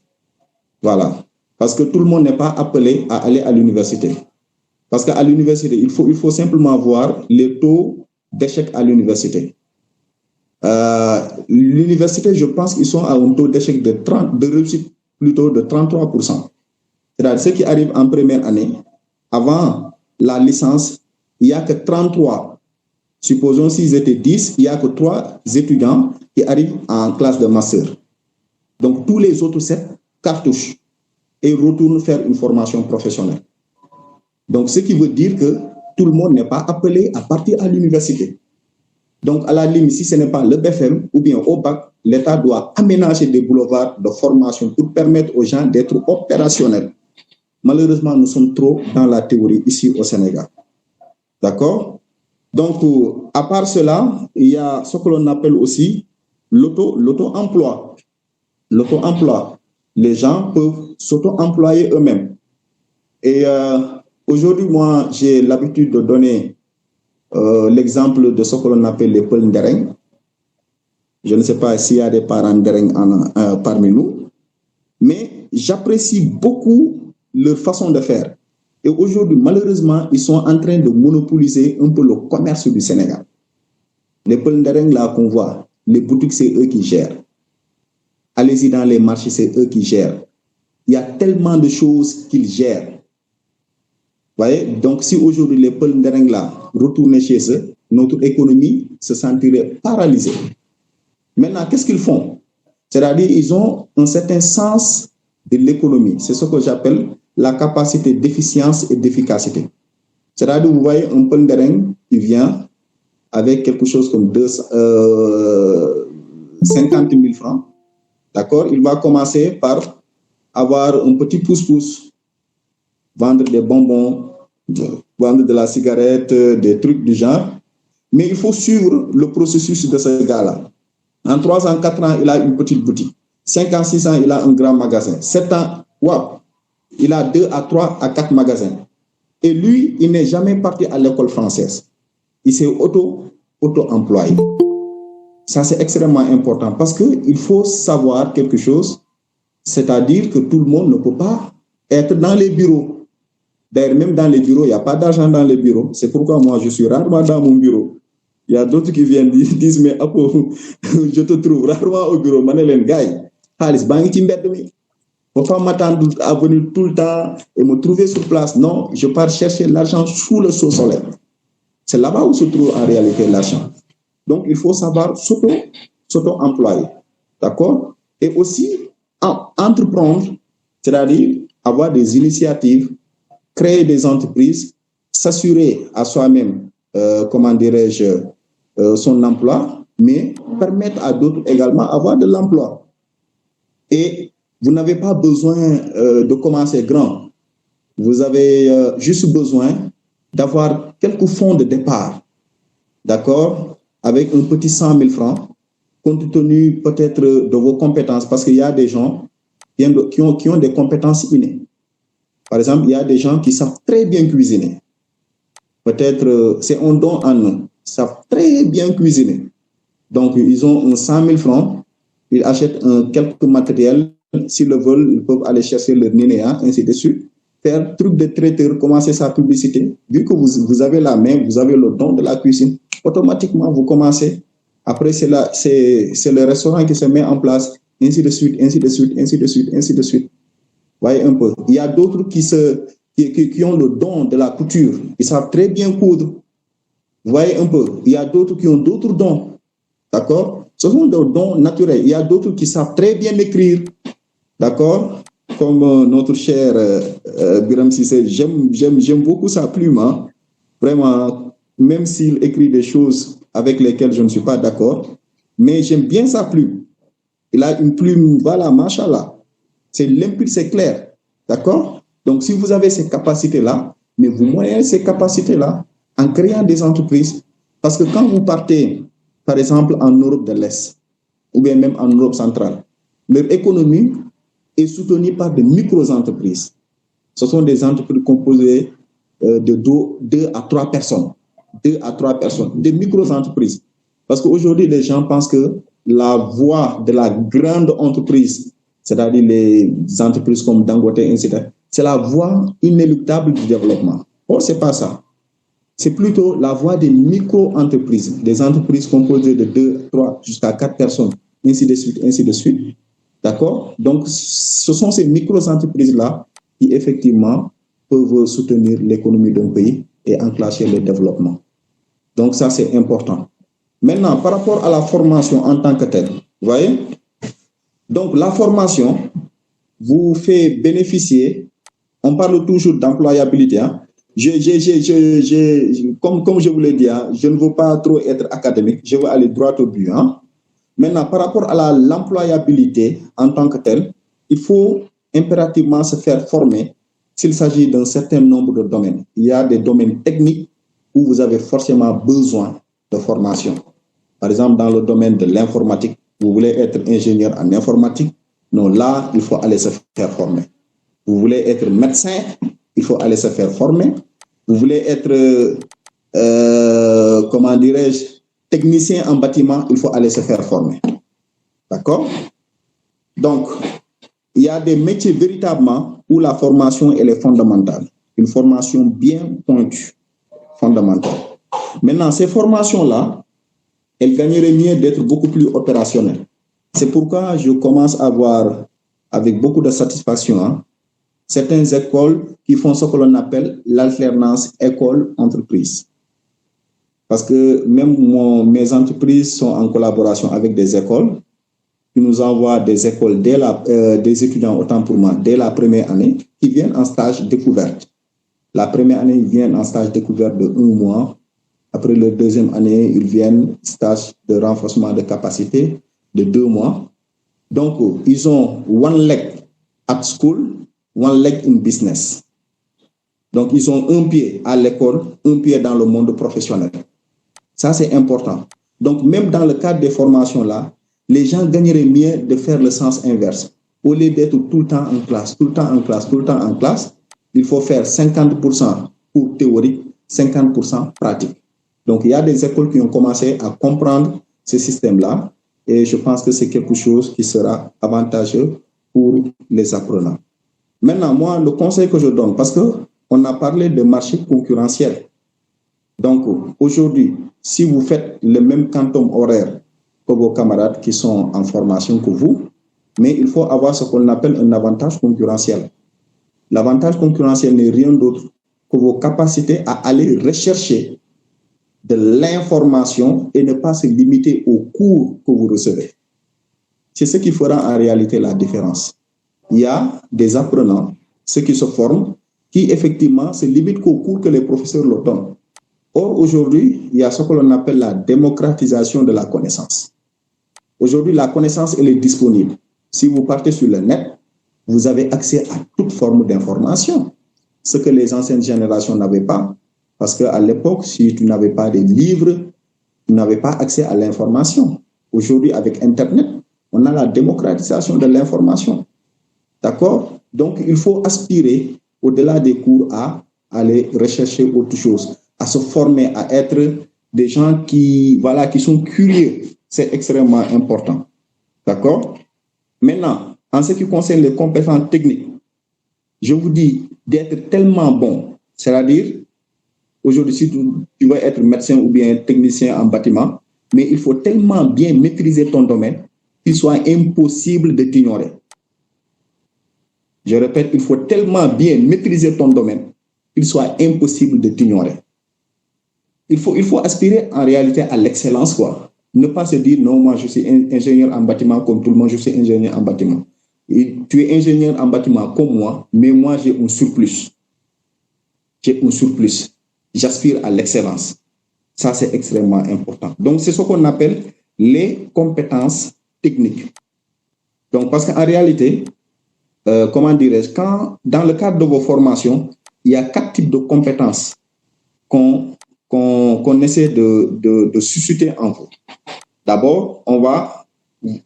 Voilà. Parce que tout le monde n'est pas appelé à aller à l'université. Parce qu'à l'université, il faut simplement voir les taux d'échec à l'université. L'université, je pense qu'ils sont à un taux d'échec de réussite plutôt de 33%. C'est-à-dire ceux qui arrivent en première année, avant la licence, il n'y a que 33. Supposons s'ils étaient 10, il n'y a que 3 étudiants qui arrivent en classe de master. Donc tous les autres 7 cartouchent et retournent faire une formation professionnelle. Donc ce qui veut dire que tout le monde n'est pas appelé à partir à l'université. Donc à la limite, si ce n'est pas le BFM ou bien au bac, l'État doit aménager des boulevards de formation pour permettre aux gens d'être opérationnels. Malheureusement, nous sommes trop dans la théorie ici au Sénégal. D'accord? Donc, à part cela, il y a ce que l'on appelle aussi l'auto-emploi. L'auto-emploi. Les gens peuvent s'auto-employer eux-mêmes. Et aujourd'hui, moi, j'ai l'habitude de donner l'exemple de ce que l'on appelle les Peuls Ndereng. Je ne sais pas s'il y a des parents Ndereng parmi nous, mais j'apprécie beaucoup leur façon de faire. Et aujourd'hui, malheureusement, ils sont en train de monopoliser un peu le commerce du Sénégal. Les Peuls Ndereng, là qu'on voit, les boutiques, c'est eux qui gèrent. Allez-y dans les marchés, c'est eux qui gèrent. Il y a tellement de choses qu'ils gèrent. Vous voyez? Donc, si aujourd'hui les Peuls Ndereng, là, retournaient chez eux, notre économie se sentirait paralysée. Maintenant, qu'est-ce qu'ils font? C'est-à-dire, ils ont un certain sens de l'économie. C'est ce que j'appelle la capacité d'efficience et d'efficacité. C'est-à-dire, vous voyez un Peul Ndereng qui vient avec quelque chose comme 50 000 francs. D'accord? Il va commencer par avoir un petit pouce-pouce, vendre des bonbons, vendre de la cigarette, des trucs du genre. Mais il faut suivre le processus de ce gars-là. En 3 ans, 4 ans, il a une petite boutique. 5 ans, 6 ans, il a un grand magasin. 7 ans, wow, il a 2 à 3 à 4 magasins. Et lui, il n'est jamais parti à l'école française. Il s'est auto-employé. Ça, c'est extrêmement important parce qu'il faut savoir quelque chose, c'est-à-dire que tout le monde ne peut pas être dans les bureaux. D'ailleurs, même dans les bureaux, il n'y a pas d'argent dans les bureaux. C'est pourquoi moi, je suis rarement dans mon bureau. Il y a d'autres qui viennent disent, mais Apo, je te trouve rarement au bureau. Manelen Gaï, Halis Bangi Timbet. Il ne faut pas m'attendre à venir tout le temps et me trouver sur place. Non, je pars chercher l'argent sous le soleil. C'est là-bas où se trouve en réalité l'argent. Donc, il faut savoir s'auto-employer. D'accord? Et aussi, entreprendre, c'est-à-dire avoir des initiatives, créer des entreprises, s'assurer à soi-même, comment dirais-je, son emploi, mais permettre à d'autres également d'avoir de l'emploi. Et vous n'avez pas besoin de commencer grand. Vous avez juste besoin d'avoir quelques fonds de départ, d'accord, avec un petit 100 000 francs, compte tenu peut-être de vos compétences, parce qu'il y a des gens qui ont des compétences innées. Par exemple, il y a des gens qui savent très bien cuisiner. Peut-être c'est un don en eux. Ils savent très bien cuisiner. Donc, ils ont un 100 000 francs, ils achètent quelques matériels. S'ils le veulent, ils peuvent aller chercher leur Nénéa, ainsi de suite. Faire truc de traiteur, commencer sa publicité. Vu que vous avez la main, vous avez le don de la cuisine, automatiquement, vous commencez. Après, c'est le restaurant qui se met en place, ainsi de suite, ainsi de suite, ainsi de suite, ainsi de suite. Voyez un peu. Il y a d'autres qui ont le don de la couture. Ils savent très bien coudre. Vous voyez un peu. Il y a d'autres qui ont d'autres dons. D'accord? Ce sont des dons naturels. Il y a d'autres qui savent très bien écrire. D'accord? Comme notre cher Biram Sissé, j'aime beaucoup sa plume. Hein? Vraiment, même s'il écrit des choses avec lesquelles je ne suis pas d'accord, mais j'aime bien sa plume. Il a une plume, voilà, machallah. C'est limpide, c'est clair. D'accord? Donc, si vous avez ces capacités-là, mais vous moyennez ces capacités-là en créant des entreprises. Parce que quand vous partez, par exemple, en Europe de l'Est, ou bien même en Europe centrale, leur économie est soutenue par de micro-entreprises. Ce sont des entreprises composées de 2 à 3 personnes. 2 à 3 personnes. Des micro-entreprises. Parce qu'aujourd'hui, les gens pensent que la voie de la grande entreprise, c'est-à-dire les entreprises comme Dangote, etc., c'est la voie inéluctable du développement. Or, ce n'est pas ça. c'est plutôt la voie des micro-entreprises, des entreprises composées de 2, 3, jusqu'à 4 personnes, ainsi de suite, ainsi de suite. D'accord? Donc, ce sont ces micro-entreprises-là qui, effectivement, peuvent soutenir l'économie d'un pays et enclencher le développement. Donc, ça, c'est important. Maintenant, par rapport à la formation en tant que telle, vous voyez? Donc, la formation vous fait bénéficier, on parle toujours d'employabilité, hein? Comme je vous l'ai dit, hein, je ne veux pas trop être académique, je veux aller droit au but. Hein. Maintenant, par rapport à l'employabilité en tant que telle, il faut impérativement se faire former s'il s'agit d'un certain nombre de domaines. Il y a des domaines techniques où vous avez forcément besoin de formation. Par exemple, dans le domaine de l'informatique, vous voulez être ingénieur en informatique, non, là, il faut aller se faire former. Vous voulez être médecin, il faut aller se faire former. Vous voulez être, comment dirais-je, technicien en bâtiment, il faut aller se faire former. D'accord? Donc, il y a des métiers véritablement où la formation elle est fondamentale. Une formation bien pointue, fondamentale. Maintenant, ces formations-là, elles gagneraient mieux d'être beaucoup plus opérationnelles. C'est pourquoi je commence à voir avec beaucoup de satisfaction, hein, certaines écoles qui font ce que l'on appelle l'alternance école-entreprise. Parce que même mes entreprises sont en collaboration avec des écoles qui nous envoient des écoles, des étudiants, autant pour moi, dès la première année, qui viennent en stage découverte. La première année, ils viennent en stage découverte de 1 mois. Après la deuxième année, ils viennent stage de renforcement de capacité de 2 mois. Donc, ils ont one leg at school, one leg in business. Donc, ils ont un pied à l'école, un pied dans le monde professionnel. Ça, c'est important. Donc, même dans le cadre des formations-là, les gens gagneraient mieux de faire le sens inverse. Au lieu d'être tout le temps en classe, tout le temps en classe, tout le temps en classe, il faut faire 50% cours théorique, 50% pratique. Donc, il y a des écoles qui ont commencé à comprendre ce système-là et je pense que c'est quelque chose qui sera avantageux pour les apprenants. Maintenant, moi, le conseil que je donne, parce qu'on a parlé de marché concurrentiel. Donc, aujourd'hui, si vous faites le même quantum horaire que vos camarades qui sont en formation que vous, mais il faut avoir ce qu'on appelle un avantage concurrentiel. L'avantage concurrentiel n'est rien d'autre que vos capacités à aller rechercher de l'information et ne pas se limiter aux cours que vous recevez. C'est ce qui fera en réalité la différence. Il y a des apprenants, ceux qui se forment, qui effectivement se limitent qu'aux cours que les professeurs leur donnent. Or, aujourd'hui, il y a ce que l'on appelle la démocratisation de la connaissance. Aujourd'hui, la connaissance, elle est disponible. Si vous partez sur le net, vous avez accès à toute forme d'information. Ce que les anciennes générations n'avaient pas. Parce qu'à l'époque, si tu n'avais pas des livres, tu n'avais pas accès à l'information. Aujourd'hui, avec Internet, on a la démocratisation de l'information. D'accord? Donc, il faut aspirer, au-delà des cours, à aller rechercher autre chose, à se former, à être des gens qui sont curieux. C'est extrêmement important. D'accord? Maintenant, en ce qui concerne les compétences techniques, je vous dis d'être tellement bon, c'est-à-dire, aujourd'hui, si tu veux être médecin ou bien technicien en bâtiment, mais il faut tellement bien maîtriser ton domaine qu'il soit impossible de t'ignorer. Je répète, il faut tellement bien maîtriser ton domaine qu'il soit impossible de t'ignorer. Il faut aspirer en réalité à l'excellence, quoi. Ne pas se dire, non, moi je suis ingénieur en bâtiment comme tout le monde, je suis ingénieur en bâtiment. Et tu es ingénieur en bâtiment comme moi, mais moi j'ai un surplus. J'ai un surplus. J'aspire à l'excellence. Ça, c'est extrêmement important. Donc, c'est ce qu'on appelle les compétences techniques. Donc, parce qu'en réalité, comment dirais-je, dans le cadre de vos formations, il y a 4 types de compétences qu'on essaie de susciter en vous. D'abord, on va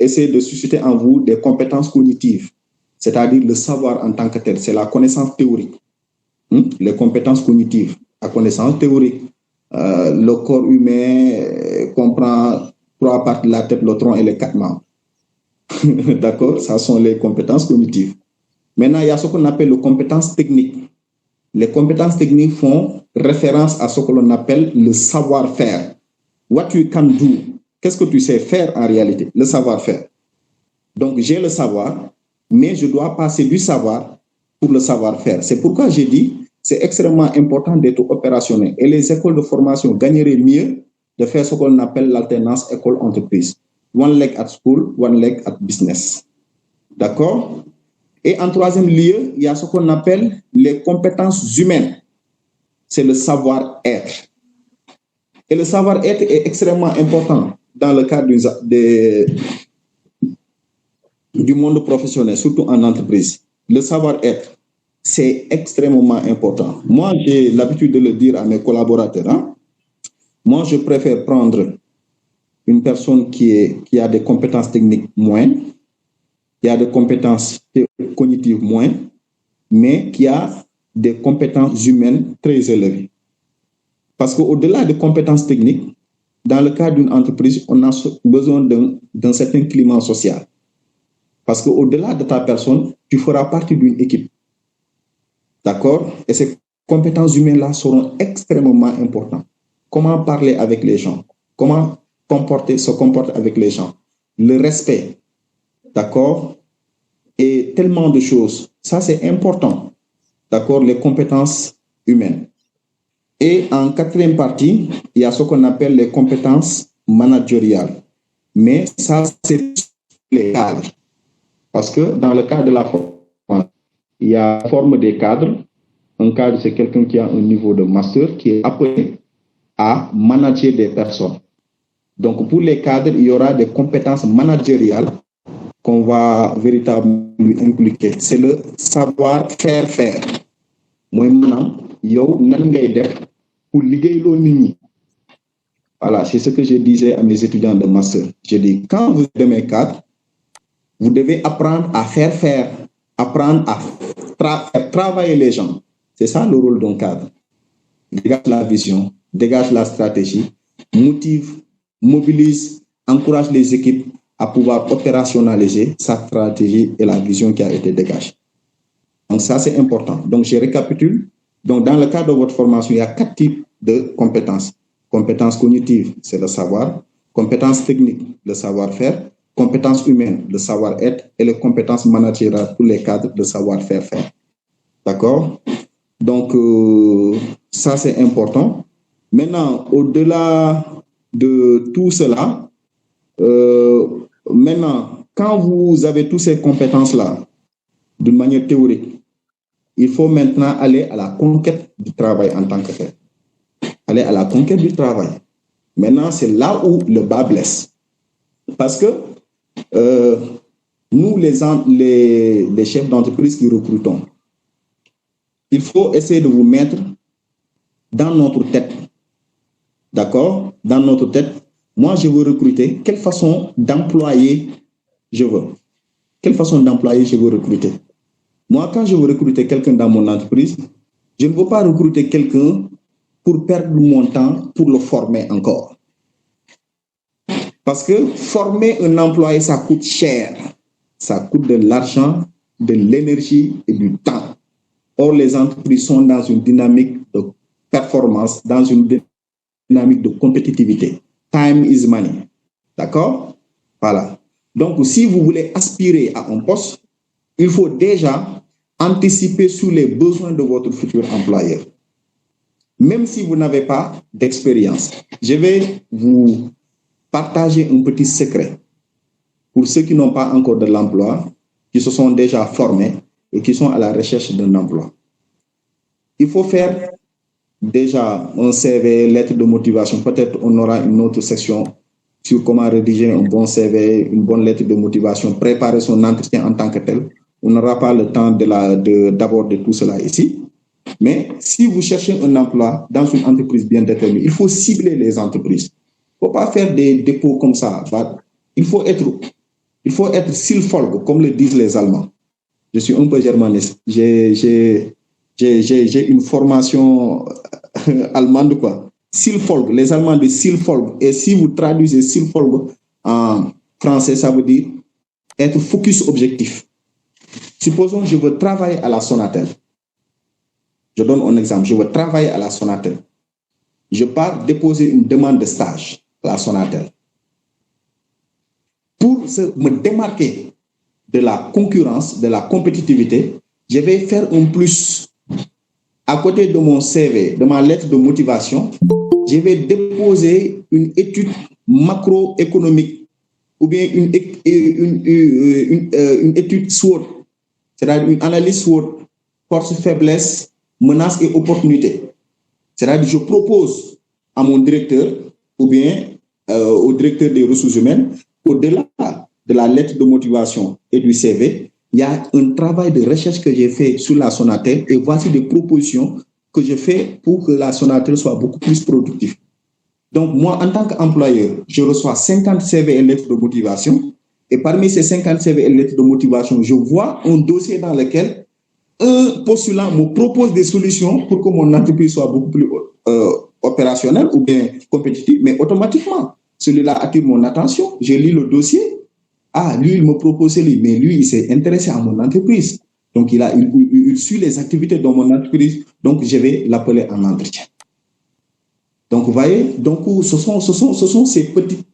essayer de susciter en vous des compétences cognitives, c'est-à-dire le savoir en tant que tel. C'est la connaissance théorique. Les compétences cognitives, la connaissance théorique. Le corps humain comprend 3 parties de la tête, le tronc et les 4 membres. D'accord? Ça sont les compétences cognitives. Maintenant, il y a ce qu'on appelle les compétences techniques. les compétences techniques font référence à ce que l'on appelle le savoir-faire. What you can do. Qu'est-ce que tu sais faire en réalité? Le savoir-faire. Donc, j'ai le savoir, mais je dois passer du savoir pour le savoir-faire. C'est pourquoi j'ai dit, c'est extrêmement important d'être opérationnel. Et les écoles de formation gagneraient mieux de faire ce qu'on appelle l'alternance école-entreprise. One leg at school, one leg at business. D'accord? Et en troisième lieu, il y a ce qu'on appelle les compétences humaines. C'est le savoir-être. Et le savoir-être est extrêmement important dans le cadre du monde professionnel, surtout en entreprise. Le savoir-être, c'est extrêmement important. Moi, j'ai l'habitude de le dire à mes collaborateurs. Hein? Moi, je préfère prendre une personne qui a des compétences techniques moyennes, qui a des compétences cognitives moyennes, mais qui a des compétences humaines très élevées. Parce qu'au-delà des compétences techniques, dans le cadre d'une entreprise, on a besoin d'un certain climat social. Parce qu'au-delà de ta personne, tu feras partie d'une équipe. D'accord? Et ces compétences humaines-là seront extrêmement importantes. Comment parler avec les gens? Comment se comporter avec les gens? Le respect. D'accord? Et tellement de choses. Ça, c'est important. D'accord? Les compétences humaines. Et en quatrième partie, il y a ce qu'on appelle les compétences managériales. Mais ça, c'est les cadres. Parce que dans le cadre de la formation, il y a la forme des cadres. Un cadre, c'est quelqu'un qui a un niveau de master qui est appelé à manager des personnes. Donc, pour les cadres, il y aura des compétences managériales qu'on va véritablement lui impliquer. C'est le savoir-faire. Moi, maintenant, yow nan ngay def pour liggéeyloo nit ñi. Voilà, c'est ce que je disais à mes étudiants de master. Je dis, quand vous êtes mes cadres, vous devez apprendre à faire, apprendre à faire travailler les gens. C'est ça le rôle d'un cadre. Dégage la vision, dégage la stratégie, motive, mobilise, encourage les équipes à pouvoir opérationnaliser sa stratégie et la vision qui a été dégagée. Donc ça, c'est important. Donc je récapitule. Donc dans le cadre de votre formation, il y a 4 types de compétences. Compétences cognitives, c'est le savoir. Compétences techniques, le savoir-faire. Compétences humaines, le savoir-être. Et les compétences managériales pour les cadres, le savoir-faire. D'accord? Donc ça, c'est important. Maintenant, au-delà de tout cela, maintenant, quand vous avez toutes ces compétences-là, d'une manière théorique, il faut maintenant aller à la conquête du travail en tant que tel. Aller à la conquête du travail. Maintenant, c'est là où le bas blesse. Parce que nous, les chefs d'entreprise qui recrutons, il faut essayer de vous mettre dans notre tête. D'accord? Dans notre tête, moi, je veux recruter. Quelle façon d'employé je veux? Quelle façon d'employé je veux recruter? Moi, quand je veux recruter quelqu'un dans mon entreprise, je ne veux pas recruter quelqu'un pour perdre mon temps pour le former encore. Parce que former un employé, ça coûte cher. Ça coûte de l'argent, de l'énergie et du temps. Or, les entreprises sont dans une dynamique de performance, dans une dynamique de compétitivité. Time is money. D'accord? Voilà. Donc, si vous voulez aspirer à un poste, il faut déjà anticiper sur les besoins de votre futur employeur. Même si vous n'avez pas d'expérience, je vais vous partager un petit secret pour ceux qui n'ont pas encore de l'emploi, qui se sont déjà formés et qui sont à la recherche d'un emploi. Il faut faire déjà un CV, lettre de motivation. Peut-être on aura une autre section sur comment rédiger un bon CV, une bonne lettre de motivation, préparer son entretien en tant que tel. On n'aura pas le temps d'aborder tout cela ici. Mais si vous cherchez un emploi dans une entreprise bien déterminée, il faut cibler les entreprises. Il ne faut pas faire des dépôts comme ça. Il faut être Silfolg, comme le disent les Allemands. Je suis un peu germaniste. J'ai une formation allemande, quoi. Silfolg, les Allemands disent Silfolg. Et si vous traduisez Silfolg en français, ça veut dire être focus objectif. Supposons que je veux travailler à la Sonatel. Je donne un exemple. Je veux travailler à la Sonatel. Je pars déposer une demande de stage à la Sonatel. Pour me démarquer de la concurrence, de la compétitivité, je vais faire un plus. À côté de mon CV, de ma lettre de motivation, je vais déposer une étude macroéconomique ou bien une étude SWOT, c'est-à-dire une analyse SWOT, force, faiblesse, menaces et opportunités. C'est-à-dire que je propose à mon directeur ou bien au directeur des ressources humaines, au-delà de la lettre de motivation et du CV, il y a un travail de recherche que j'ai fait sur la Sonatel et voici des propositions que je fais pour que la Sonatel soit beaucoup plus productive. Donc, moi, en tant qu'employeur, je reçois 50 CV et lettres de motivation et parmi ces 50 CV et lettres de motivation, je vois un dossier dans lequel un postulant me propose des solutions pour que mon entreprise soit beaucoup plus opérationnelle ou bien compétitive, mais automatiquement, celui-là attire mon attention, je lis le dossier. Ah, lui, il me propose lui, mais lui, il s'est intéressé à mon entreprise. Donc, il suit les activités de mon entreprise. Donc, je vais l'appeler en entretien. Donc, vous voyez, donc, ce sont ces petites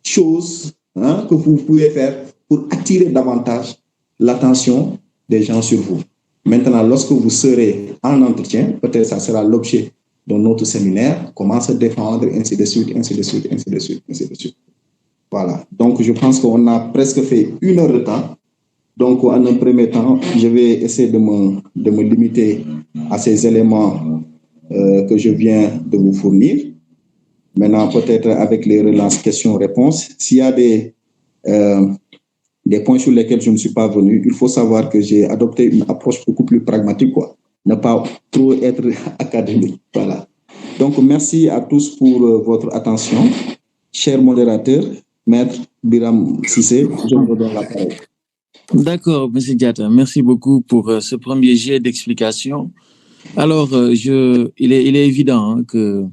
choses que vous pouvez faire pour attirer davantage l'attention des gens sur vous. Maintenant, lorsque vous serez en entretien, peut-être ça sera l'objet de notre séminaire, comment se défendre, ainsi de suite, ainsi de suite, ainsi de suite, ainsi de suite. Voilà. Donc, je pense qu'on a presque fait 1 heure de temps. Donc, en un premier temps, je vais essayer de me limiter à ces éléments que je viens de vous fournir. Maintenant, peut-être avec les relances questions-réponses, s'il y a des points sur lesquels je ne suis pas venu, il faut savoir que j'ai adopté une approche beaucoup plus pragmatique, quoi. Ne pas trop être académique. Voilà. Donc, merci à tous pour votre attention. Chers modérateurs, Maître Biram Cissé, je vous donne la parole. D'accord, M. Diatta, merci beaucoup pour ce premier jet d'explication. Alors, il est évident que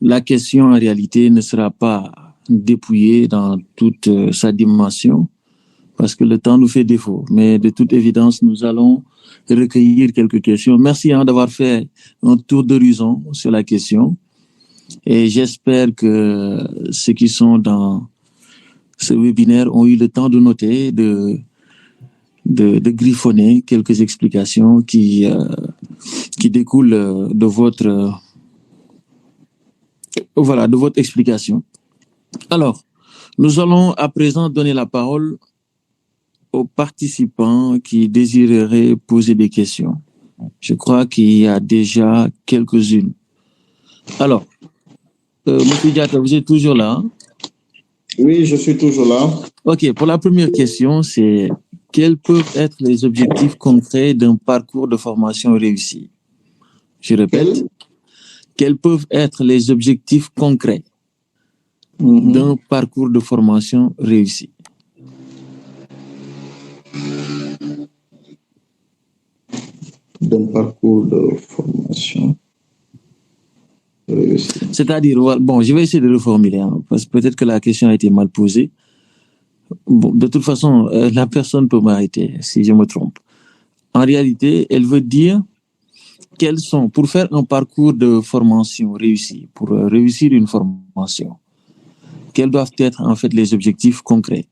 la question en réalité ne sera pas dépouillée dans toute sa dimension parce que le temps nous fait défaut. Mais de toute évidence, nous allons recueillir quelques questions. Merci d'avoir fait un tour d'horizon sur la question. Et j'espère que ceux qui sont dans ce webinaire ont eu le temps de noter, de griffonner quelques explications qui découlent de votre explication. Alors, nous allons à présent donner la parole aux participants qui désireraient poser des questions. Je crois qu'il y a déjà quelques-unes. Alors, Monsieur Diatta, vous êtes toujours là, hein? Oui, je suis toujours là. Ok, pour la première question, c'est quels peuvent être les objectifs concrets d'un parcours de formation réussi? Je répète, quels peuvent être les objectifs concrets d'un parcours de formation réussi? D'un parcours de formation réussi. C'est-à-dire, bon, je vais essayer de reformuler, parce que peut-être que la question a été mal posée. Bon, de toute façon, la personne peut m'arrêter si je me trompe. En réalité, elle veut dire quels sont, pour faire un parcours de formation réussi, pour réussir une formation, quels doivent être en fait les objectifs concrets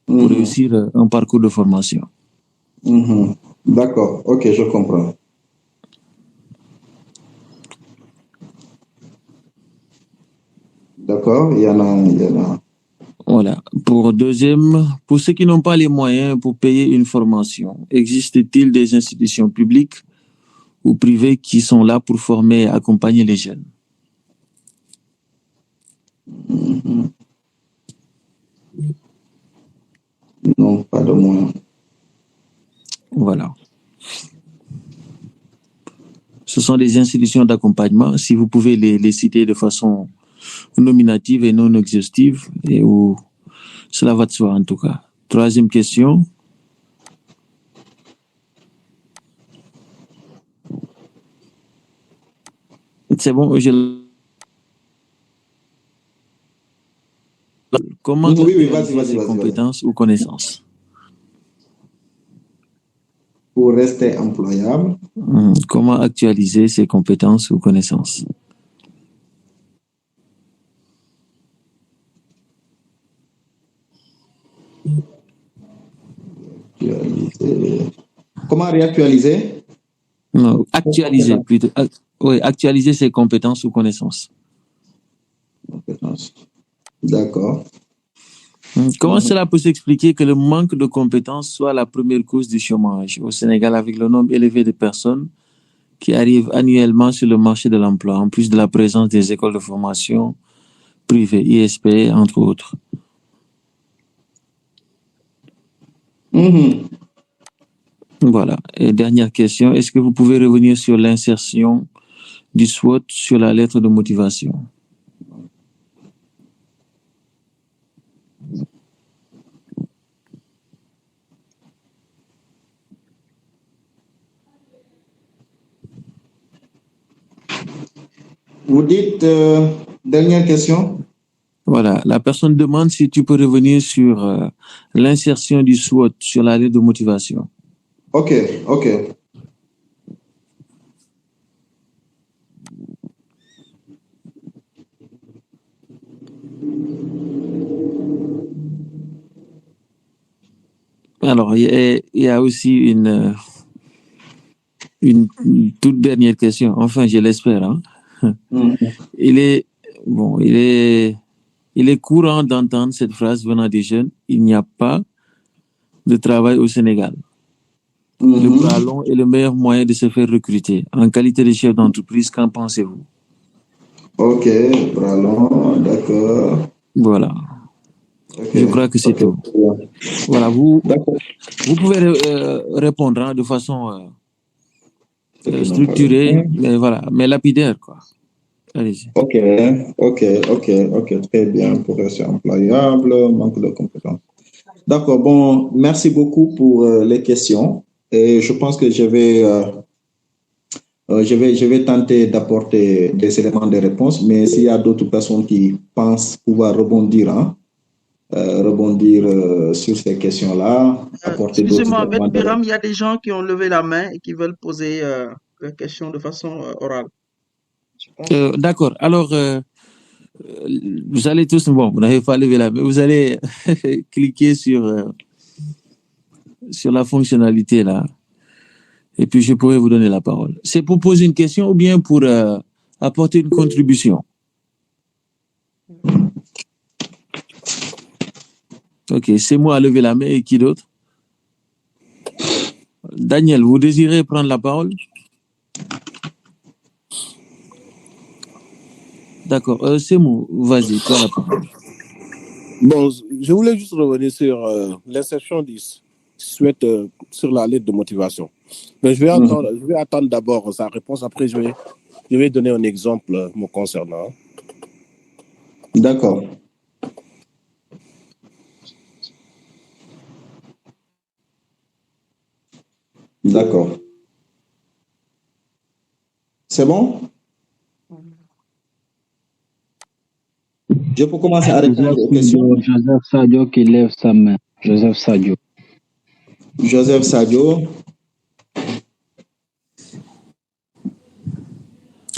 pour réussir un parcours de formation. D'accord, ok, je comprends. D'accord, il y en a. Voilà. Pour ceux qui n'ont pas les moyens pour payer une formation, existe-t-il des institutions publiques ou privées qui sont là pour former et accompagner les jeunes? Non, pas de moyens. Voilà. Ce sont des institutions d'accompagnement. Si vous pouvez les citer de façon nominative et non exhaustive, et où cela va de soi en tout cas. Troisième question. C'est bon, comment vas-y. compétences ou connaissances? Pour pour rester employable. Comment actualiser ses compétences ou connaissances? Comment réactualiser? Non, actualiser plutôt. Oui, actualiser ses compétences ou connaissances. Compétences. D'accord. Comment cela peut s'expliquer que le manque de compétences soit la première cause du chômage au Sénégal avec le nombre élevé de personnes qui arrivent annuellement sur le marché de l'emploi, en plus de la présence des écoles de formation privées, ISP, entre autres? Voilà. Et dernière question, est-ce que vous pouvez revenir sur l'insertion du SWOT sur la lettre de motivation? Vous dites, dernière question. Voilà, la personne demande si tu peux revenir sur l'insertion du SWOT sur la lettre de motivation. Ok. Alors, il y a aussi une toute dernière question, enfin je l'espère. Hein. Il est courant d'entendre cette phrase venant des jeunes: il n'y a pas de travail au Sénégal. Le bras long est le meilleur moyen de se faire recruter. En qualité de chef d'entreprise, qu'en pensez-vous? Ok, bras long, d'accord. Voilà. Okay. Je crois que c'est tout. Voilà, vous pouvez répondre hein, de façon structurée, mais lapidaire, quoi. Allez-y. Ok, très bien, pour rester employable, manque de compétences. D'accord, bon, merci beaucoup pour les questions et je pense que je vais tenter d'apporter des éléments de réponse, mais s'il y a d'autres personnes qui pensent pouvoir rebondir, sur ces questions-là, apporter d'autres Excusez-moi, éléments Maître de Biram, réponse. il y a des gens qui ont levé la main et qui veulent poser leurs questions de façon orale. D'accord, alors vous allez tous, bon, vous n'avez pas levé la main, vous allez cliquer sur la fonctionnalité là, et puis je pourrai vous donner la parole. C'est pour poser une question ou bien pour apporter une contribution? Ok, c'est moi à lever la main et qui d'autre? Daniel, vous désirez prendre la parole? D'accord, c'est moi, vas-y, tu as la parole. Bon, je voulais juste revenir sur l'insertion du SWOT sur la lettre de motivation. Mais je vais attendre d'abord sa réponse, après je vais donner un exemple me concernant. D'accord. D'accord. C'est bon? Je peux commencer à répondre aux questions. Joseph Sadio qui lève sa main. Joseph Sadio.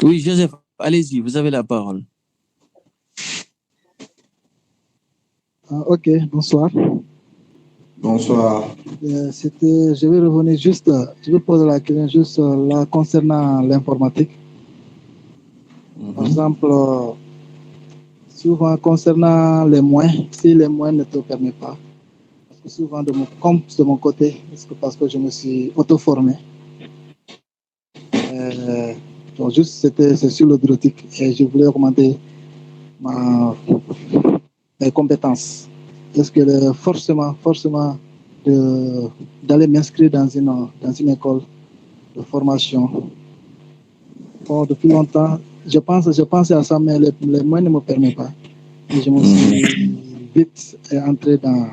Oui, Joseph, allez-y, vous avez la parole. Ok, bonsoir. Bonsoir. Je vais revenir juste, je vais poser la question juste là concernant l'informatique. Par exemple, souvent concernant les moyens, si les moyens ne te permettent pas, parce que souvent comme de mon côté, parce que je me suis auto-formé. Donc juste c'est sur le bureautique et je voulais augmenter mes compétences. Est-ce que forcément d'aller m'inscrire dans une école de formation? Bon, depuis longtemps, je pensais à ça, mais les moyens ne me permettent pas. Et je me suis vite entré dans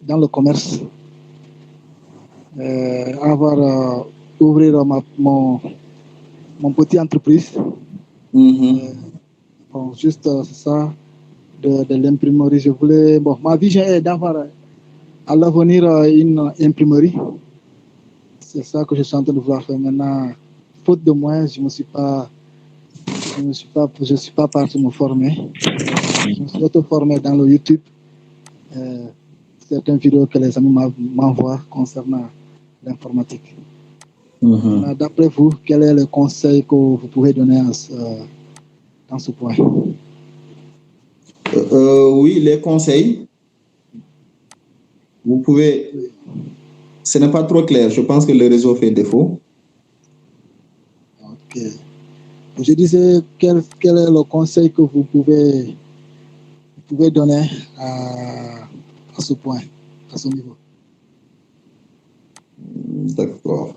le commerce, ouvrir mon petite entreprise. Bon, juste ça, de l'imprimerie. Ma vision est d'avoir à l'avenir une imprimerie. C'est ça que je suis en train de vouloir faire maintenant. Faute de moyens, je ne suis pas parti me former. Je me suis auto-formé dans le YouTube. Certaines vidéos que les amis m'envoient concernant l'informatique. D'après vous, quel est le conseil que vous pouvez donner dans ce point? Oui, les conseils. Vous pouvez... Ce n'est pas trop clair. Je pense que le réseau fait défaut. Ok. Je disais, quel est le conseil que vous pouvez donner à ce point, à ce niveau? D'accord.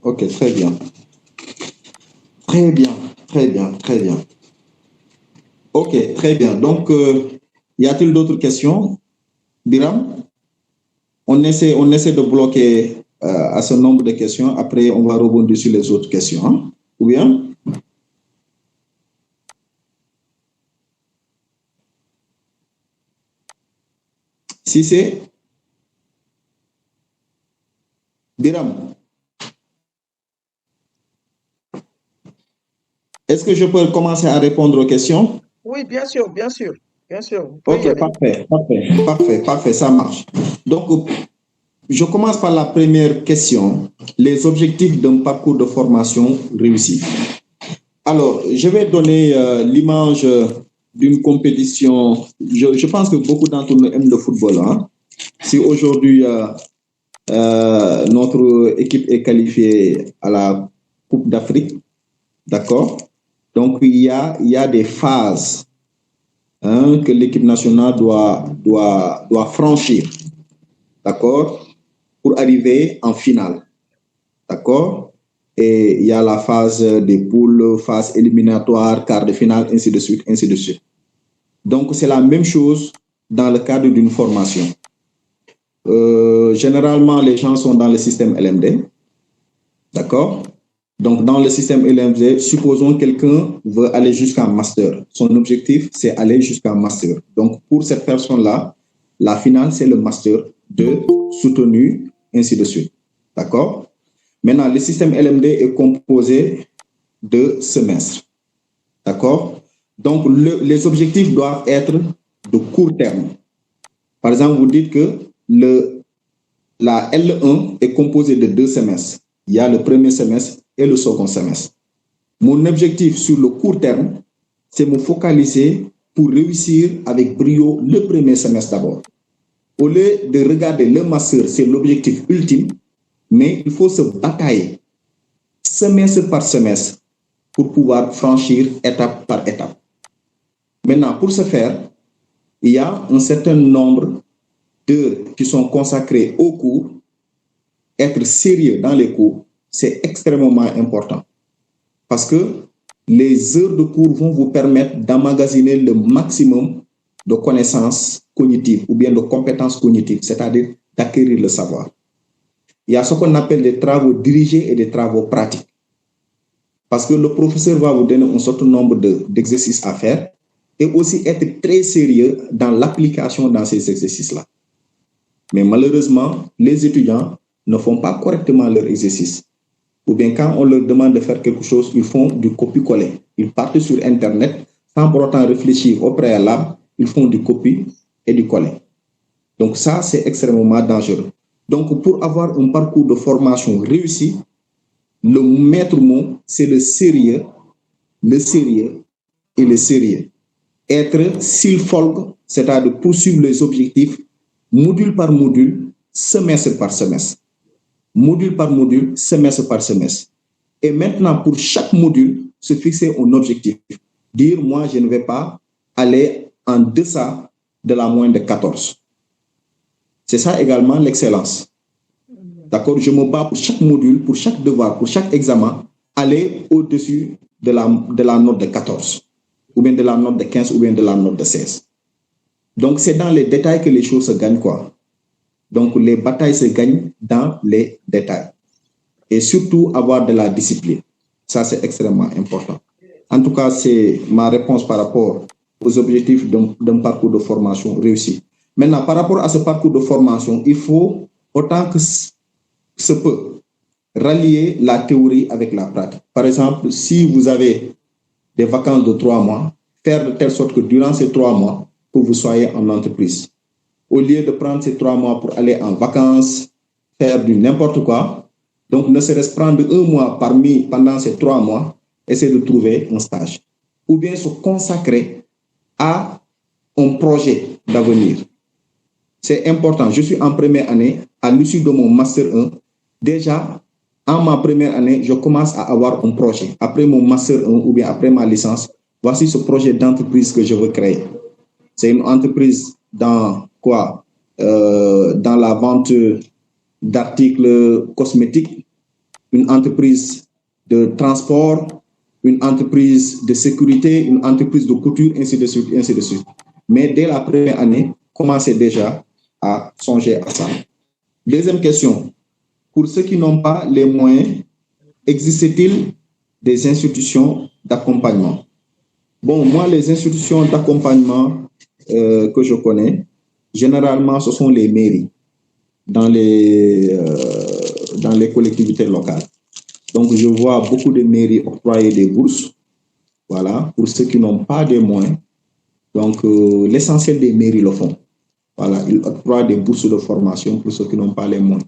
Ok, très bien. Ok, très bien. Donc, y a-t-il d'autres questions? Biram? On essaie de bloquer à ce nombre de questions. Après, on va rebondir sur les autres questions. Hein? Ou bien? Si c'est Biram, est-ce que je peux commencer à répondre aux questions? Oui, bien sûr. Ok, parfait, ça marche. Donc, je commence par la première question, les objectifs d'un parcours de formation réussi. Alors, je vais donner l'image d'une compétition. Je pense que beaucoup d'entre nous aiment le football. Hein? Si aujourd'hui, notre équipe est qualifiée à la Coupe d'Afrique, d'accord? Donc, il y a des phases que l'équipe nationale doit franchir, d'accord, pour arriver en finale, d'accord? Et il y a la phase des poules, phase éliminatoire, quart de finale, ainsi de suite. Donc, c'est la même chose dans le cadre d'une formation. Généralement, les gens sont dans le système LMD, d'accord? Donc, dans le système LMD, supposons quelqu'un veut aller jusqu'à master. Son objectif, c'est aller jusqu'à master. Donc, pour cette personne-là, la finale, c'est le master 2, soutenu, ainsi de suite. D'accord? Maintenant, le système LMD est composé de semestres. D'accord? Donc, les objectifs doivent être de court terme. Par exemple, vous dites que la L1 est composée de 2 semestres. Il y a le premier semestre et le second semestre. Mon objectif sur le court terme, c'est me focaliser pour réussir avec brio le premier semestre d'abord. Au lieu de regarder le master, c'est l'objectif ultime, mais il faut se batailler semestre par semestre pour pouvoir franchir étape par étape. Maintenant, pour ce faire, il y a un certain nombre d'heures qui sont consacrées aux cours. Être sérieux dans les cours, c'est extrêmement important parce que les heures de cours vont vous permettre d'emmagasiner le maximum de connaissances cognitives ou bien de compétences cognitives, c'est-à-dire d'acquérir le savoir. Il y a ce qu'on appelle des travaux dirigés et des travaux pratiques. Parce que le professeur va vous donner un certain nombre d'exercices à faire et aussi être très sérieux dans l'application dans ces exercices-là. Mais malheureusement, les étudiants ne font pas correctement leur exercice. Ou bien quand on leur demande de faire quelque chose, ils font du copier-coller. Ils partent sur Internet sans pour autant réfléchir au préalable, ils font du copie et du coller. Donc ça, c'est extrêmement dangereux. Donc pour avoir un parcours de formation réussi, le maître mot, c'est le sérieux et le sérieux. Être silfolgue, c'est-à-dire poursuivre les objectifs module par module, semestre par semestre. Module par module, semestre par semestre. Et maintenant, pour chaque module, se fixer un objectif. Dire, moi, je ne vais pas aller en deçà de la moyenne de 14. C'est ça également l'excellence. D'accord? Je me bats pour chaque module, pour chaque devoir, pour chaque examen, aller au-dessus de la note de 14, ou bien de la note de 15, ou bien de la note de 16. Donc, c'est dans les détails que les choses se gagnent, quoi. Donc, les batailles se gagnent dans les détails. Et surtout, avoir de la discipline. Ça, c'est extrêmement important. En tout cas, c'est ma réponse par rapport aux objectifs d'un parcours de formation réussi. Maintenant, par rapport à ce parcours de formation, il faut, autant que se peut, rallier la théorie avec la pratique. Par exemple, si vous avez des vacances de 3 mois, faire de telle sorte que durant ces 3 mois, que vous soyez en entreprise. Au lieu de prendre ces 3 mois pour aller en vacances, faire du n'importe quoi, donc ne serait-ce prendre 1 mois pendant ces 3 mois, essayer de trouver un stage. Ou bien se consacrer à un projet d'avenir. C'est important. Je suis en première année, à l'issue de mon Master 1, déjà, en ma première année, je commence à avoir un projet. Après mon Master 1 ou bien après ma licence, voici ce projet d'entreprise que je veux créer. C'est une entreprise dans quoi? Dans la vente d'articles cosmétiques, une entreprise de transport, une entreprise de sécurité, une entreprise de couture, ainsi de suite, ainsi de suite. Mais dès la première année, commencez déjà à songer à ça. Deuxième question. Pour ceux qui n'ont pas les moyens, existe-t-il des institutions d'accompagnement? Bon, moi, les institutions d'accompagnement que je connais, généralement, ce sont les mairies dans les collectivités locales. Donc, je vois beaucoup de mairies octroyer des bourses, voilà, pour ceux qui n'ont pas de moyens. Donc, l'essentiel des mairies le font. Voilà, ils octroient des bourses de formation pour ceux qui n'ont pas les moyens.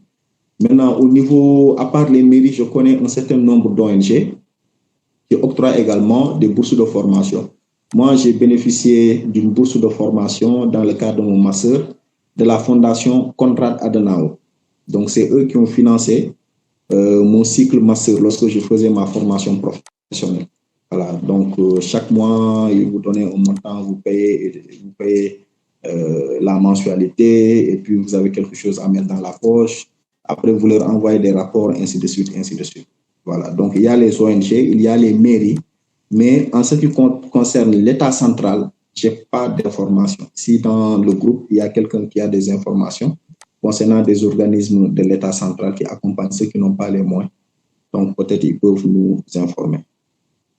Maintenant, au niveau, à part les mairies, je connais un certain nombre d'ONG qui octroient également des bourses de formation. Moi, j'ai bénéficié d'une bourse de formation dans le cadre de mon master de la fondation Konrad Adenauer. Donc, c'est eux qui ont financé mon cycle master lorsque je faisais ma formation professionnelle. Voilà, donc chaque mois, ils vous donnent un montant, vous payez la mensualité et puis vous avez quelque chose à mettre dans la poche. Après, vous leur envoyez des rapports, ainsi de suite, ainsi de suite. Voilà, donc il y a les ONG, il y a les mairies, mais en ce qui concerne l'État central, je n'ai pas d'informations. Si dans le groupe, il y a quelqu'un qui a des informations concernant des organismes de l'État central qui accompagnent ceux qui n'ont pas les moyens, donc peut-être ils peuvent nous informer.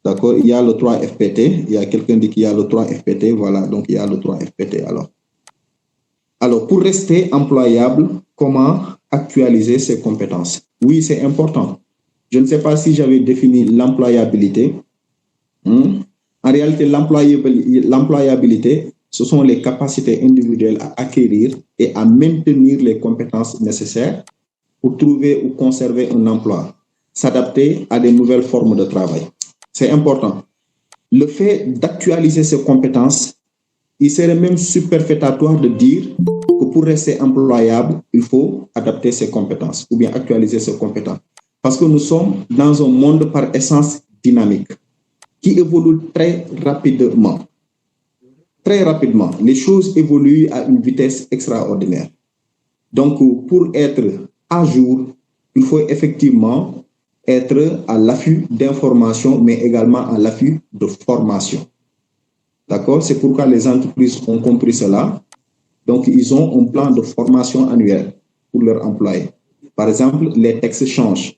D'accord, il y a le 3FPT, il y a quelqu'un dit qu'il y a le 3FPT, voilà, donc il y a le 3FPT alors. Alors, pour rester employable, comment actualiser ses compétences? Oui, c'est important. Je ne sais pas si j'avais défini l'employabilité. En réalité, l'employabilité, ce sont les capacités individuelles à acquérir et à maintenir les compétences nécessaires pour trouver ou conserver un emploi, s'adapter à des nouvelles formes de travail. C'est important. Le fait d'actualiser ses compétences, il serait même superfétatoire de dire que pour rester employable, il faut adapter ses compétences ou bien actualiser ses compétences. Parce que nous sommes dans un monde par essence dynamique qui évolue très rapidement. Très rapidement. Les choses évoluent à une vitesse extraordinaire. Donc, pour être à jour, il faut effectivement être à l'affût d'informations, mais également à l'affût de formation. D'accord? C'est pourquoi les entreprises ont compris cela. Donc, ils ont un plan de formation annuel pour leurs employés. Par exemple, les textes changent.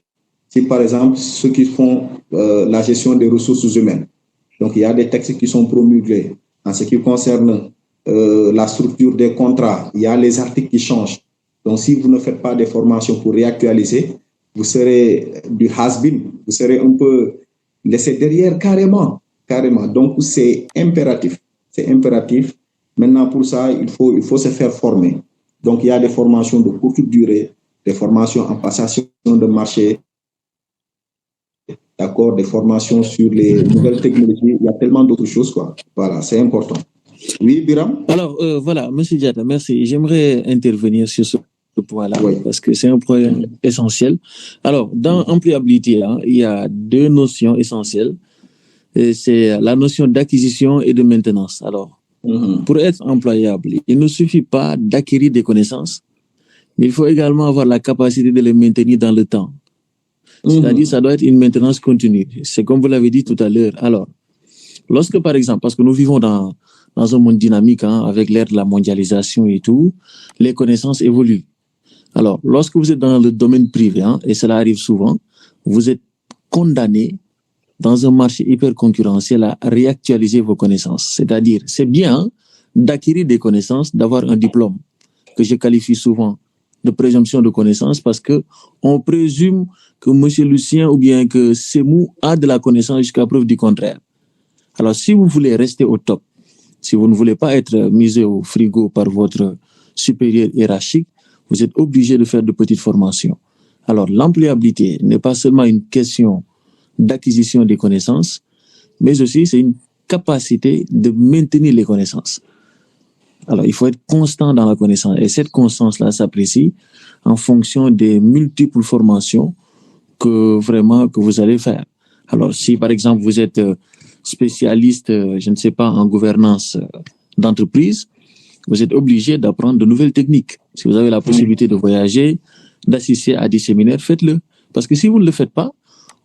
Si, par exemple, ceux qui font la gestion des ressources humaines, donc il y a des textes qui sont promulgués. En ce qui concerne la structure des contrats, il y a les articles qui changent. Donc, si vous ne faites pas des formations pour réactualiser, vous serez du has-been, vous serez un peu laissé derrière carrément. Donc, c'est impératif. C'est impératif. Maintenant, pour ça, il faut se faire former. Donc, il y a des formations de courte durée, des formations en passation de marché, d'accord, des formations sur les nouvelles technologies. Il y a tellement d'autres choses, quoi. Voilà, c'est important. Oui, Biram? Alors, voilà, M. Diatta, merci. J'aimerais intervenir sur ce point-là, oui, parce que c'est un point essentiel. Alors, dans employabilité, il y a deux notions essentielles. C'est la notion d'acquisition et de maintenance. Alors, pour être employable, il ne suffit pas d'acquérir des connaissances, mais il faut également avoir la capacité de les maintenir dans le temps. C'est-à-dire, ça doit être une maintenance continue. C'est comme vous l'avez dit tout à l'heure. Alors, lorsque, par exemple, parce que nous vivons dans un monde dynamique, avec l'ère de la mondialisation et tout, les connaissances évoluent. Alors, lorsque vous êtes dans le domaine privé, et cela arrive souvent, vous êtes condamné dans un marché hyper concurrentiel à réactualiser vos connaissances. C'est-à-dire, c'est bien d'acquérir des connaissances, d'avoir un diplôme, que je qualifie souvent de présomption de connaissance, parce que on présume que M. Lucien ou bien que Semou a de la connaissance jusqu'à preuve du contraire. Alors, si vous voulez rester au top, si vous ne voulez pas être misé au frigo par votre supérieur hiérarchique, vous êtes obligé de faire de petites formations. Alors, l'employabilité n'est pas seulement une question d'acquisition des connaissances, mais aussi c'est une capacité de maintenir les connaissances. Alors, il faut être constant dans la connaissance. Et cette constance-là s'apprécie en fonction des multiples formations que vous allez faire. Alors, si par exemple vous êtes spécialiste, je ne sais pas, en gouvernance d'entreprise, vous êtes obligé d'apprendre de nouvelles techniques. Si vous avez la possibilité de voyager, d'assister à des séminaires, faites-le. Parce que si vous ne le faites pas,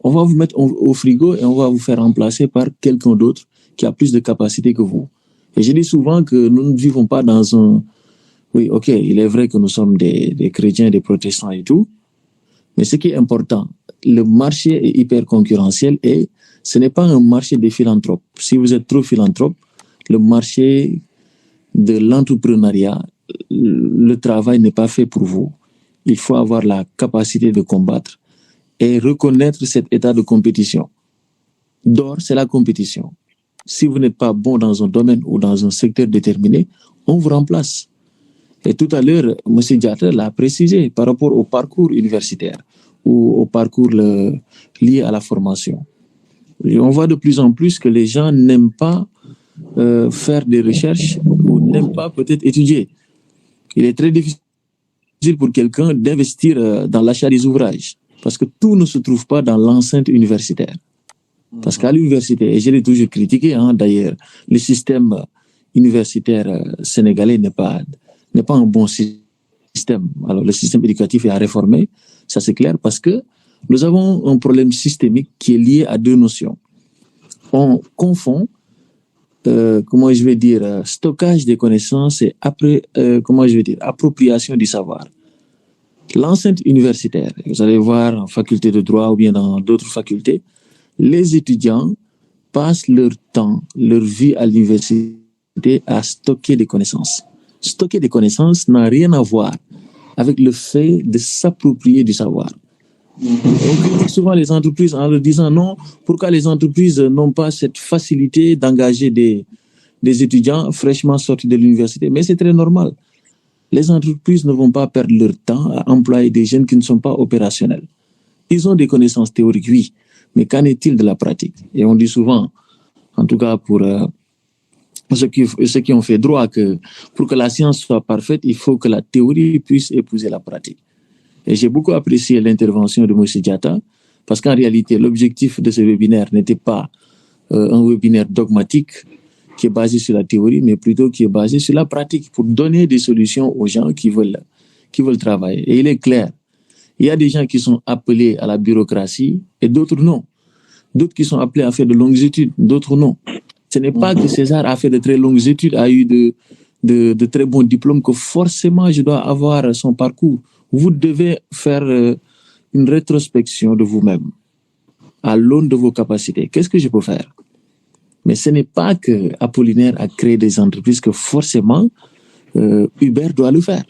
on va vous mettre au frigo et on va vous faire remplacer par quelqu'un d'autre qui a plus de capacité que vous. Et je dis souvent que nous ne vivons pas dans un... Oui, ok, il est vrai que nous sommes des chrétiens, des protestants et tout, mais ce qui est important, le marché est hyper concurrentiel et ce n'est pas un marché des philanthropes. Si vous êtes trop philanthrope, le marché de l'entrepreneuriat, le travail n'est pas fait pour vous. Il faut avoir la capacité de combattre et reconnaître cet état de compétition. D'or, c'est la compétition. Si vous n'êtes pas bon dans un domaine ou dans un secteur déterminé, on vous remplace. Et tout à l'heure, M. Diatta l'a précisé par rapport au parcours universitaire ou au parcours lié à la formation. Et on voit de plus en plus que les gens n'aiment pas faire des recherches ou n'aiment pas peut-être étudier. Il est très difficile pour quelqu'un d'investir dans l'achat des ouvrages parce que tout ne se trouve pas dans l'enceinte universitaire. Parce qu'à l'université, et je l'ai toujours critiqué d'ailleurs, le système universitaire sénégalais n'est pas un bon système. Alors le système éducatif est à réformer, ça c'est clair, parce que nous avons un problème systémique qui est lié à deux notions. On confond, stockage des connaissances et appropriation du savoir. L'enceinte universitaire, vous allez voir en faculté de droit ou bien dans d'autres facultés, les étudiants passent leur temps, leur vie à l'université à stocker des connaissances. Stocker des connaissances n'a rien à voir avec le fait de s'approprier du savoir. On critique souvent les entreprises en leur disant non, pourquoi les entreprises n'ont pas cette facilité d'engager des étudiants fraîchement sortis de l'université. Mais c'est très normal. Les entreprises ne vont pas perdre leur temps à employer des jeunes qui ne sont pas opérationnels. Ils ont des connaissances théoriques, oui, mais qu'en est-il de la pratique? Et on dit souvent, en tout cas pour ceux qui ont fait droit, que pour que la science soit parfaite, il faut que la théorie puisse épouser la pratique. Et j'ai beaucoup apprécié l'intervention de M. Diatta, parce qu'en réalité, l'objectif de ce webinaire n'était pas un webinaire dogmatique qui est basé sur la théorie, mais plutôt qui est basé sur la pratique, pour donner des solutions aux gens qui veulent travailler. Et il est clair, il y a des gens qui sont appelés à la bureaucratie et d'autres non. D'autres qui sont appelés à faire de longues études, d'autres non. Ce n'est pas que César a fait de très longues études, a eu de très bons diplômes, que forcément je dois avoir son parcours. Vous devez faire une rétrospection de vous-même à l'aune de vos capacités. Qu'est-ce que je peux faire? Mais ce n'est pas que Apollinaire a créé des entreprises que forcément Uber doit le faire.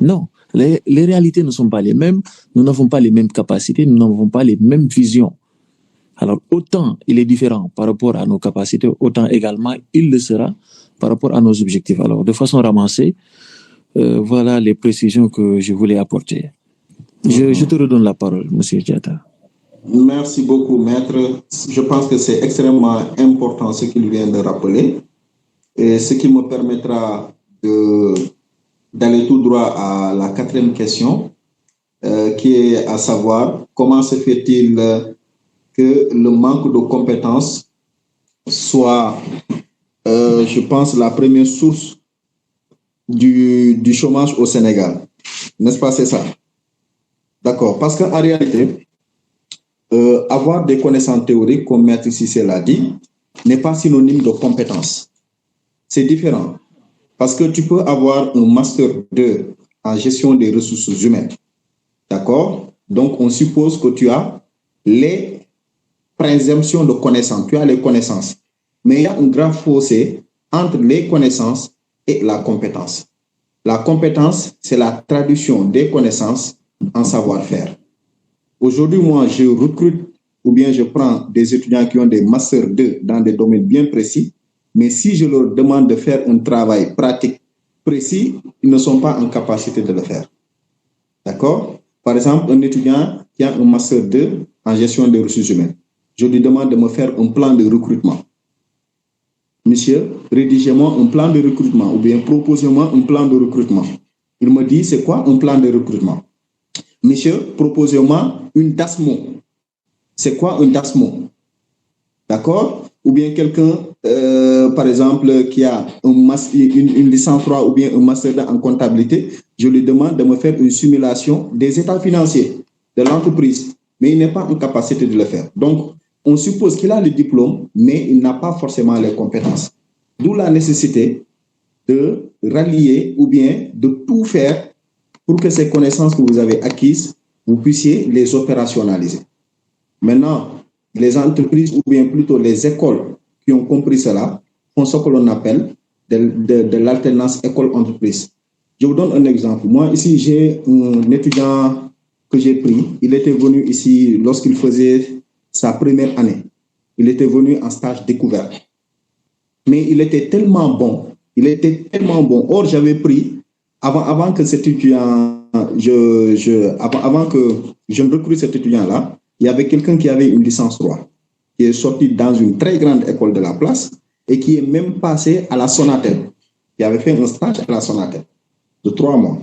Non, les réalités ne sont pas les mêmes. Nous n'avons pas les mêmes capacités, nous n'avons pas les mêmes visions. Alors, autant il est différent par rapport à nos capacités, autant également il le sera par rapport à nos objectifs. Alors, de façon ramassée, voilà les précisions que je voulais apporter. Je te redonne la parole, M. Diatta. Merci beaucoup, maître. Je pense que c'est extrêmement important ce qu'il vient de rappeler, et ce qui me permettra d'aller tout droit à la quatrième question, qui est à savoir comment se fait-il que le manque de compétences soit, je pense, la première source du chômage au Sénégal. N'est-ce pas, c'est ça? D'accord, parce qu'en réalité, avoir des connaissances théoriques, comme Maître Cissé l'a dit, n'est pas synonyme de compétence. C'est différent. Parce que tu peux avoir un master 2 en gestion des ressources humaines. D'accord? Donc, on suppose que tu as les présomptions de connaissances, tu as les connaissances. Mais il y a un grand fossé entre les connaissances et la compétence. La compétence, c'est la traduction des connaissances en savoir-faire. Aujourd'hui, moi, je recrute ou bien je prends des étudiants qui ont des Master 2 dans des domaines bien précis, mais si je leur demande de faire un travail pratique précis, ils ne sont pas en capacité de le faire. D'accord? Par exemple, un étudiant qui a un Master 2 en gestion des ressources humaines, je lui demande de me faire un plan de recrutement. Monsieur, rédigez-moi un plan de recrutement ou bien proposez-moi un plan de recrutement. Il me dit, c'est quoi un plan de recrutement? Monsieur, proposez-moi une DASMO. C'est quoi un DASMO? D'accord? Ou bien quelqu'un, par exemple, qui a une licence 3 ou bien un master en comptabilité, je lui demande de me faire une simulation des états financiers de l'entreprise, mais il n'est pas en capacité de le faire. Donc, on suppose qu'il a le diplôme, mais il n'a pas forcément les compétences. D'où la nécessité de rallier ou bien de tout faire pour que ces connaissances que vous avez acquises, vous puissiez les opérationnaliser. Maintenant, les entreprises ou bien plutôt les écoles qui ont compris cela font ce que l'on appelle de l'alternance école-entreprise. Je vous donne un exemple. Moi, ici, j'ai un étudiant que j'ai pris. Il était venu ici lorsqu'il faisait sa première année. Il était venu en stage découverte. Mais il était tellement bon. Or, j'avais pris, avant que cet étudiant, avant que je ne recrute cet étudiant-là, il y avait quelqu'un qui avait une licence 3, qui est sorti dans une très grande école de la place et qui est même passé à la Sonatel, qui avait fait un stage à la Sonatel de 3 mois.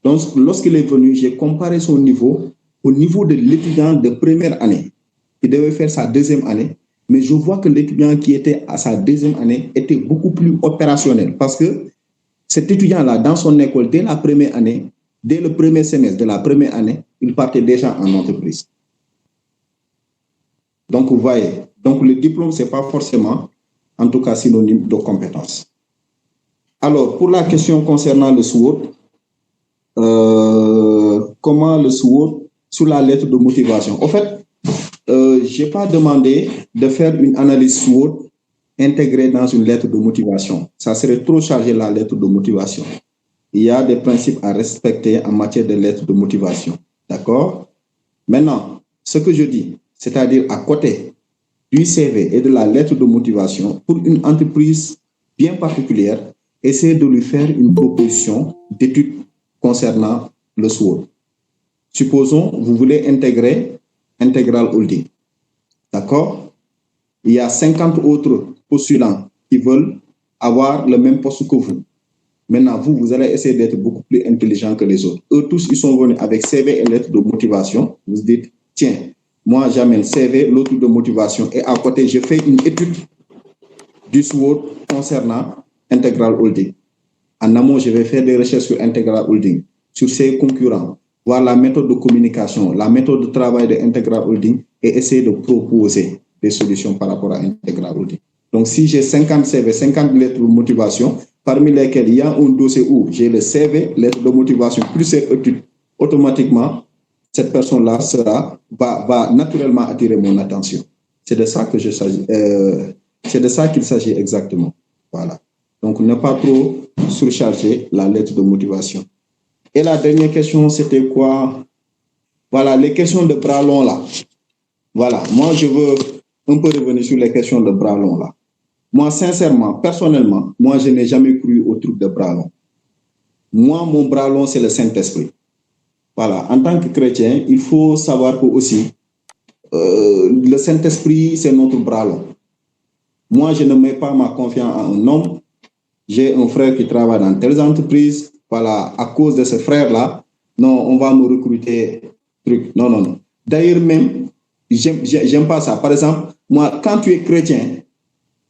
Donc, lorsqu'il est venu, j'ai comparé son niveau au niveau de l'étudiant de première année, qui devait faire sa deuxième année, mais je vois que l'étudiant qui était à sa deuxième année était beaucoup plus opérationnel parce que cet étudiant-là, dans son école, dès la première année, dès le premier semestre de la première année, il partait déjà en entreprise. Donc, vous voyez, donc le diplôme, ce n'est pas forcément, en tout cas, synonyme de compétence. Alors, pour la question concernant le SWOT, comment le SWOT sous la lettre de motivation? En fait, je n'ai pas demandé de faire une analyse SWOT intégrée dans une lettre de motivation. Ça serait trop chargé la lettre de motivation. Il y a des principes à respecter en matière de lettre de motivation. D'accord? Maintenant, ce que je dis, c'est-à-dire à côté du CV et de la lettre de motivation, pour une entreprise bien particulière, essayez de lui faire une proposition d'étude concernant le SWOT. Supposons, vous voulez intégrer Integral Holding. D'accord? Il y a 50 autres postulants qui veulent avoir le même poste que vous. Maintenant, vous allez essayer d'être beaucoup plus intelligent que les autres. Eux tous, ils sont venus avec CV et lettre de motivation. Vous dites, tiens, moi, j'amène CV, l'autre de motivation, et à côté, je fais une étude du SWOT concernant Integral Holding. En amont, je vais faire des recherches sur Integral Holding, sur ses concurrents, voir la méthode de communication, la méthode de travail de Integral Holding et essayer de proposer des solutions par rapport à Integral Holding. Donc, si j'ai 50 CV, 50 lettres de motivation, parmi lesquelles il y a un dossier où j'ai le CV, lettre de motivation, plus cette étude, automatiquement, cette personne-là va naturellement attirer mon attention. C'est de ça qu'il s'agit exactement. Voilà. Donc, ne pas trop surcharger la lettre de motivation. Et la dernière question, c'était quoi? Voilà, les questions de bras longs là. Voilà, moi, je veux un peu revenir sur les questions de bras longs là. Moi, sincèrement, personnellement, moi, je n'ai jamais cru au truc de bras longs. Moi, mon bras long, c'est le Saint-Esprit. Voilà, en tant que chrétien, il faut savoir que aussi, le Saint-Esprit, c'est notre bras long. Moi, je ne mets pas ma confiance en un homme. J'ai un frère qui travaille dans telles entreprises. Voilà, à cause de ce frère-là, non, on va me recruter. Non, non, non. D'ailleurs, même, j'aime pas ça. Par exemple, moi, quand tu es chrétien,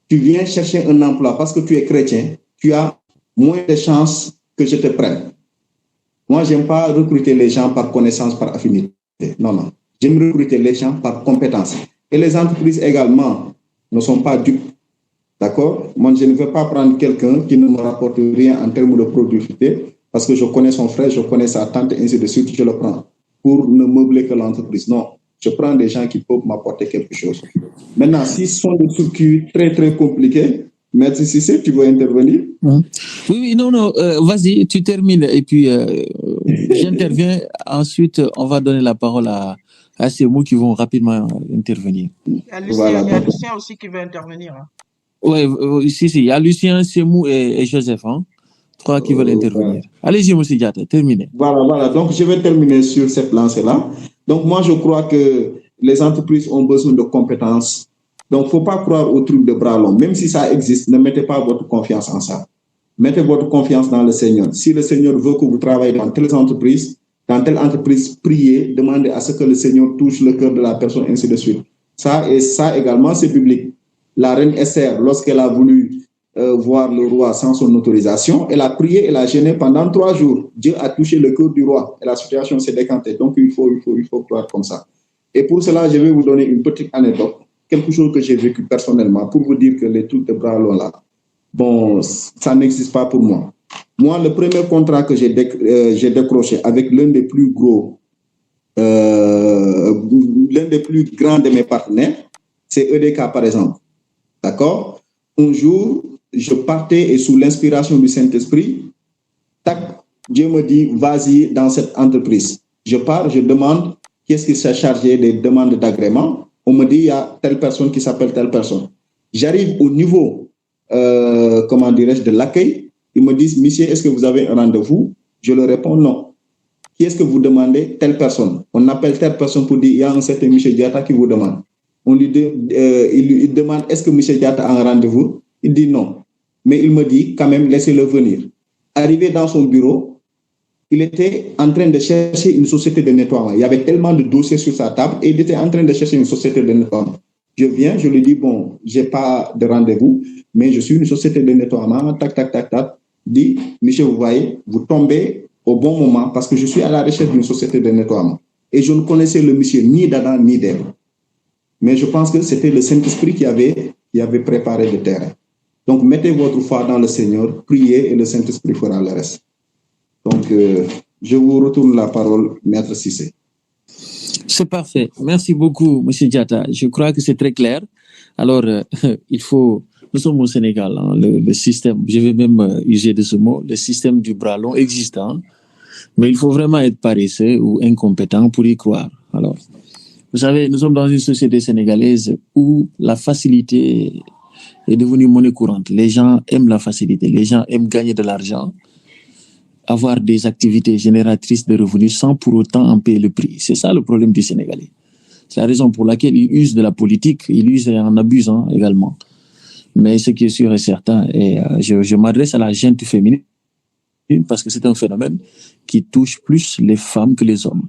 tu viens chercher un emploi parce que tu es chrétien, tu as moins de chances que je te prenne. Moi, je n'aime pas recruter les gens par connaissance, par affinité. Non, non. J'aime recruter les gens par compétence. Et les entreprises également ne sont pas dupes. D'accord? Moi, je ne veux pas prendre quelqu'un qui ne me rapporte rien en termes de productivité parce que je connais son frère, je connais sa tante, et ainsi de suite, je le prends pour ne meubler que l'entreprise. Non. Je prends des gens qui peuvent m'apporter quelque chose. Maintenant, s'ils sont des circuits très, très compliqués, Maître Cissé, tu veux intervenir? Oui, non, vas-y, tu termines et puis j'interviens. Ensuite, on va donner la parole à ces mots qui vont rapidement intervenir. Il y a Lucien, Voilà, il y a donc, Lucien aussi qui veut intervenir. Hein. Oui, si, il y a Lucien, Semou et Joseph, hein, 3 qui veulent intervenir. Allez-y, Monsieur Diata, terminez. Voilà. Donc, je vais terminer sur cette lancée-là. Donc, moi, je crois que les entreprises ont besoin de compétences. Donc, il ne faut pas croire au truc de bras long. Même si ça existe, ne mettez pas votre confiance en ça. Mettez votre confiance dans le Seigneur. Si le Seigneur veut que vous travaillez dans telle entreprise, priez, demandez à ce que le Seigneur touche le cœur de la personne, ainsi de suite. Ça également, c'est biblique. La reine Esther, lorsqu'elle a voulu voir le roi sans son autorisation, elle a prié, elle a gêné pendant 3 jours. Dieu a touché le cœur du roi et la situation s'est décantée. Donc, il faut croire comme ça. Et pour cela, je vais vous donner une petite anecdote, quelque chose que j'ai vécu personnellement pour vous dire que les trucs de bras longs là, bon, ça n'existe pas pour moi. Moi, le premier contrat que j'ai décroché avec l'un des plus grands de mes partenaires, c'est EDK par exemple. D'accord? Un jour, je partais et sous l'inspiration du Saint-Esprit, tac, Dieu me dit, vas-y dans cette entreprise. Je pars, je demande qu'est-ce qui s'est chargé des demandes d'agrément. On me dit, il y a telle personne qui s'appelle telle personne. J'arrive au niveau, de l'accueil. Ils me disent, monsieur, est-ce que vous avez un rendez-vous? Je leur réponds non. Qui est-ce que vous demandez? Telle personne. On appelle telle personne pour dire, il y a un certain monsieur Diata qui vous demande. On lui il demande, est-ce que monsieur Diata a un rendez-vous? Il dit non. Mais il me dit, quand même, laissez-le venir. Arrivé dans son bureau, il était en train de chercher une société de nettoiement. Il y avait tellement de dossiers sur sa table et il était en train de chercher une société de nettoiement. Je viens, je lui dis, bon, j'ai pas de rendez-vous, mais je suis une société de nettoiement, tac. Dit, monsieur, vous voyez, vous tombez au bon moment parce que je suis à la recherche d'une société de nettoiement. Et je ne connaissais le monsieur ni d'Adam ni d'Ève. Mais je pense que c'était le Saint-Esprit qui avait préparé le terrain. Donc, mettez votre foi dans le Seigneur, priez et le Saint-Esprit fera le reste. Donc, je vous retourne la parole, Maître Cissé. C'est parfait. Merci beaucoup, M. Diata. Je crois que c'est très clair. Alors, nous sommes au Sénégal, hein, le système, je vais même user de ce mot, le système du bras long existant, mais il faut vraiment être paresseux ou incompétent pour y croire. Alors, vous savez, nous sommes dans une société sénégalaise où la facilité est devenue monnaie courante. Les gens aiment la facilité, les gens aiment gagner de l'argent, avoir des activités génératrices de revenus sans pour autant en payer le prix. C'est ça le problème du Sénégalais. C'est la raison pour laquelle ils usent de la politique, ils usent et en abusent également. Mais ce qui est sûr et certain, et je m'adresse à la gente féminine parce que c'est un phénomène qui touche plus les femmes que les hommes.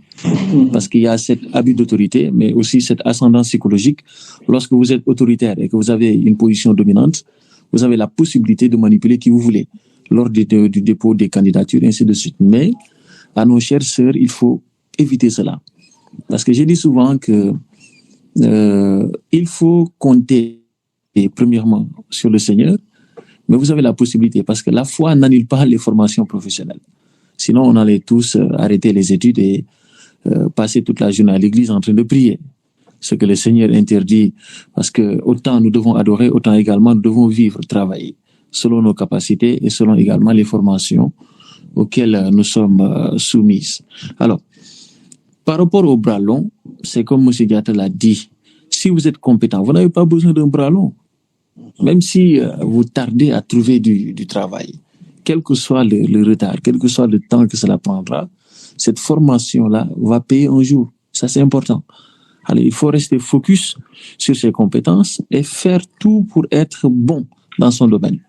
Parce qu'il y a cet abus d'autorité, mais aussi cette ascendance psychologique. Lorsque vous êtes autoritaire et que vous avez une position dominante, vous avez la possibilité de manipuler qui vous voulez lors du dépôt des candidatures, ainsi de suite. Mais à nos chères sœurs, il faut éviter cela. Parce que je dis souvent que il faut compter premièrement sur le Seigneur, mais vous avez la possibilité, parce que la foi n'annule pas les formations professionnelles. Sinon, on allait tous arrêter les études et passer toute la journée à l'église en train de prier. Ce que le Seigneur interdit, parce que autant nous devons adorer, autant également nous devons vivre, travailler, selon nos capacités et selon également les formations auxquelles nous sommes soumises. Alors, par rapport au bras long, c'est comme M. Diata l'a dit, si vous êtes compétent, vous n'avez pas besoin d'un bras long. Même si vous tardez à trouver du travail, quel que soit le retard, quel que soit le temps que cela prendra, cette formation-là va payer un jour. Ça, c'est important. Alors, il faut rester focus sur ses compétences et faire tout pour être bon dans son domaine.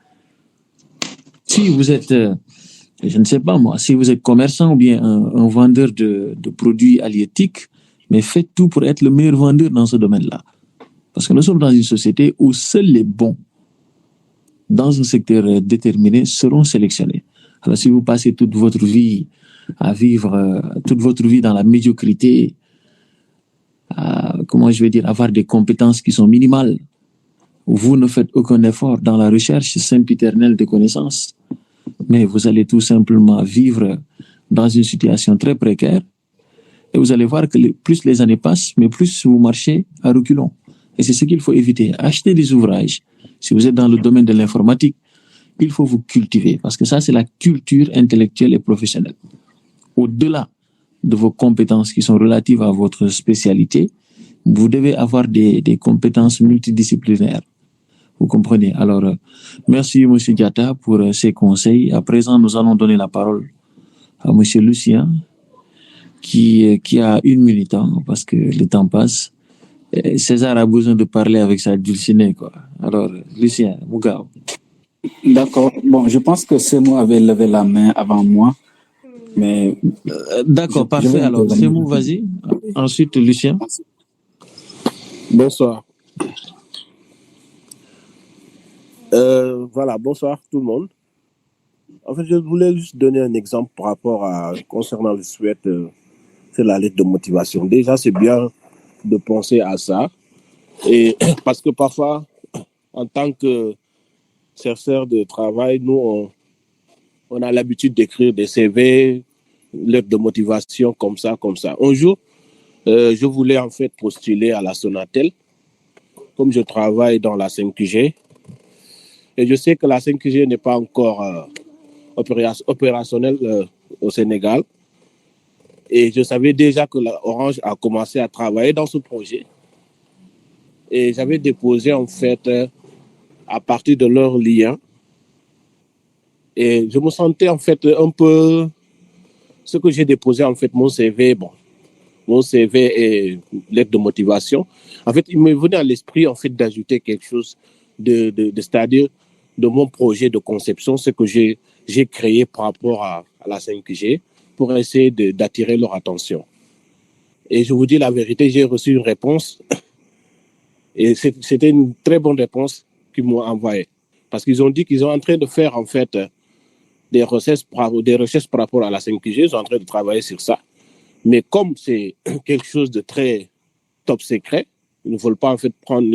Si vous êtes, je ne sais pas moi, si vous êtes commerçant ou bien un vendeur de produits halieutiques, mais faites tout pour être le meilleur vendeur dans ce domaine-là. Parce que nous sommes dans une société où seuls les bons, dans un secteur déterminé, seront sélectionnés. Alors si vous passez toute votre vie à vivre, toute votre vie dans la médiocrité, avoir des compétences qui sont minimales, vous ne faites aucun effort dans la recherche sempiternelle de connaissances, mais vous allez tout simplement vivre dans une situation très précaire, et vous allez voir que plus les années passent, mais plus vous marchez à reculons. Et c'est ce qu'il faut éviter. Acheter des ouvrages. Si vous êtes dans le domaine de l'informatique, il faut vous cultiver parce que ça, c'est la culture intellectuelle et professionnelle. Au-delà de vos compétences qui sont relatives à votre spécialité, vous devez avoir des compétences multidisciplinaires. Vous comprenez? Alors, merci M. Diatta pour ces conseils. À présent, nous allons donner la parole à M. Lucien qui a 1 minute parce que le temps passe. César a besoin de parler avec sa dulcinée, quoi. Alors, Lucien, Mougao. D'accord. Bon, je pense que Semou avait levé la main avant moi, mais d'accord, parfait. Alors, Semou, vas-y. Ensuite, Lucien. Bonsoir. Voilà, bonsoir tout le monde. En fait, je voulais juste donner un exemple par rapport à, concernant le SWET, c'est la lettre de motivation. Déjà, c'est bien de penser à ça. Et parce que parfois, en tant que chercheur de travail, nous, on a l'habitude d'écrire des CV, lettres de motivation comme ça, comme ça. Un jour, je voulais en fait postuler à la Sonatel, comme je travaille dans la 5G. Et je sais que la 5G n'est pas encore opérationnelle au Sénégal. Et je savais déjà que Orange a commencé à travailler dans ce projet. Et j'avais déposé en fait à partir de leur lien. Et je me sentais en fait un peu... Ce que j'ai déposé en fait, mon CV et lettre de motivation. En fait, il me venait à l'esprit en fait d'ajouter quelque chose c'est-à-dire de mon projet de conception, ce que j'ai créé par rapport à la 5G pour essayer d'attirer leur attention. Et je vous dis la vérité, j'ai reçu une réponse et c'était une très bonne réponse qu'ils m'ont envoyée. Parce qu'ils ont dit qu'ils sont en train de faire en fait des recherches par rapport à la 5G, ils sont en train de travailler sur ça. Mais comme c'est quelque chose de très top secret, ils ne veulent pas en fait prendre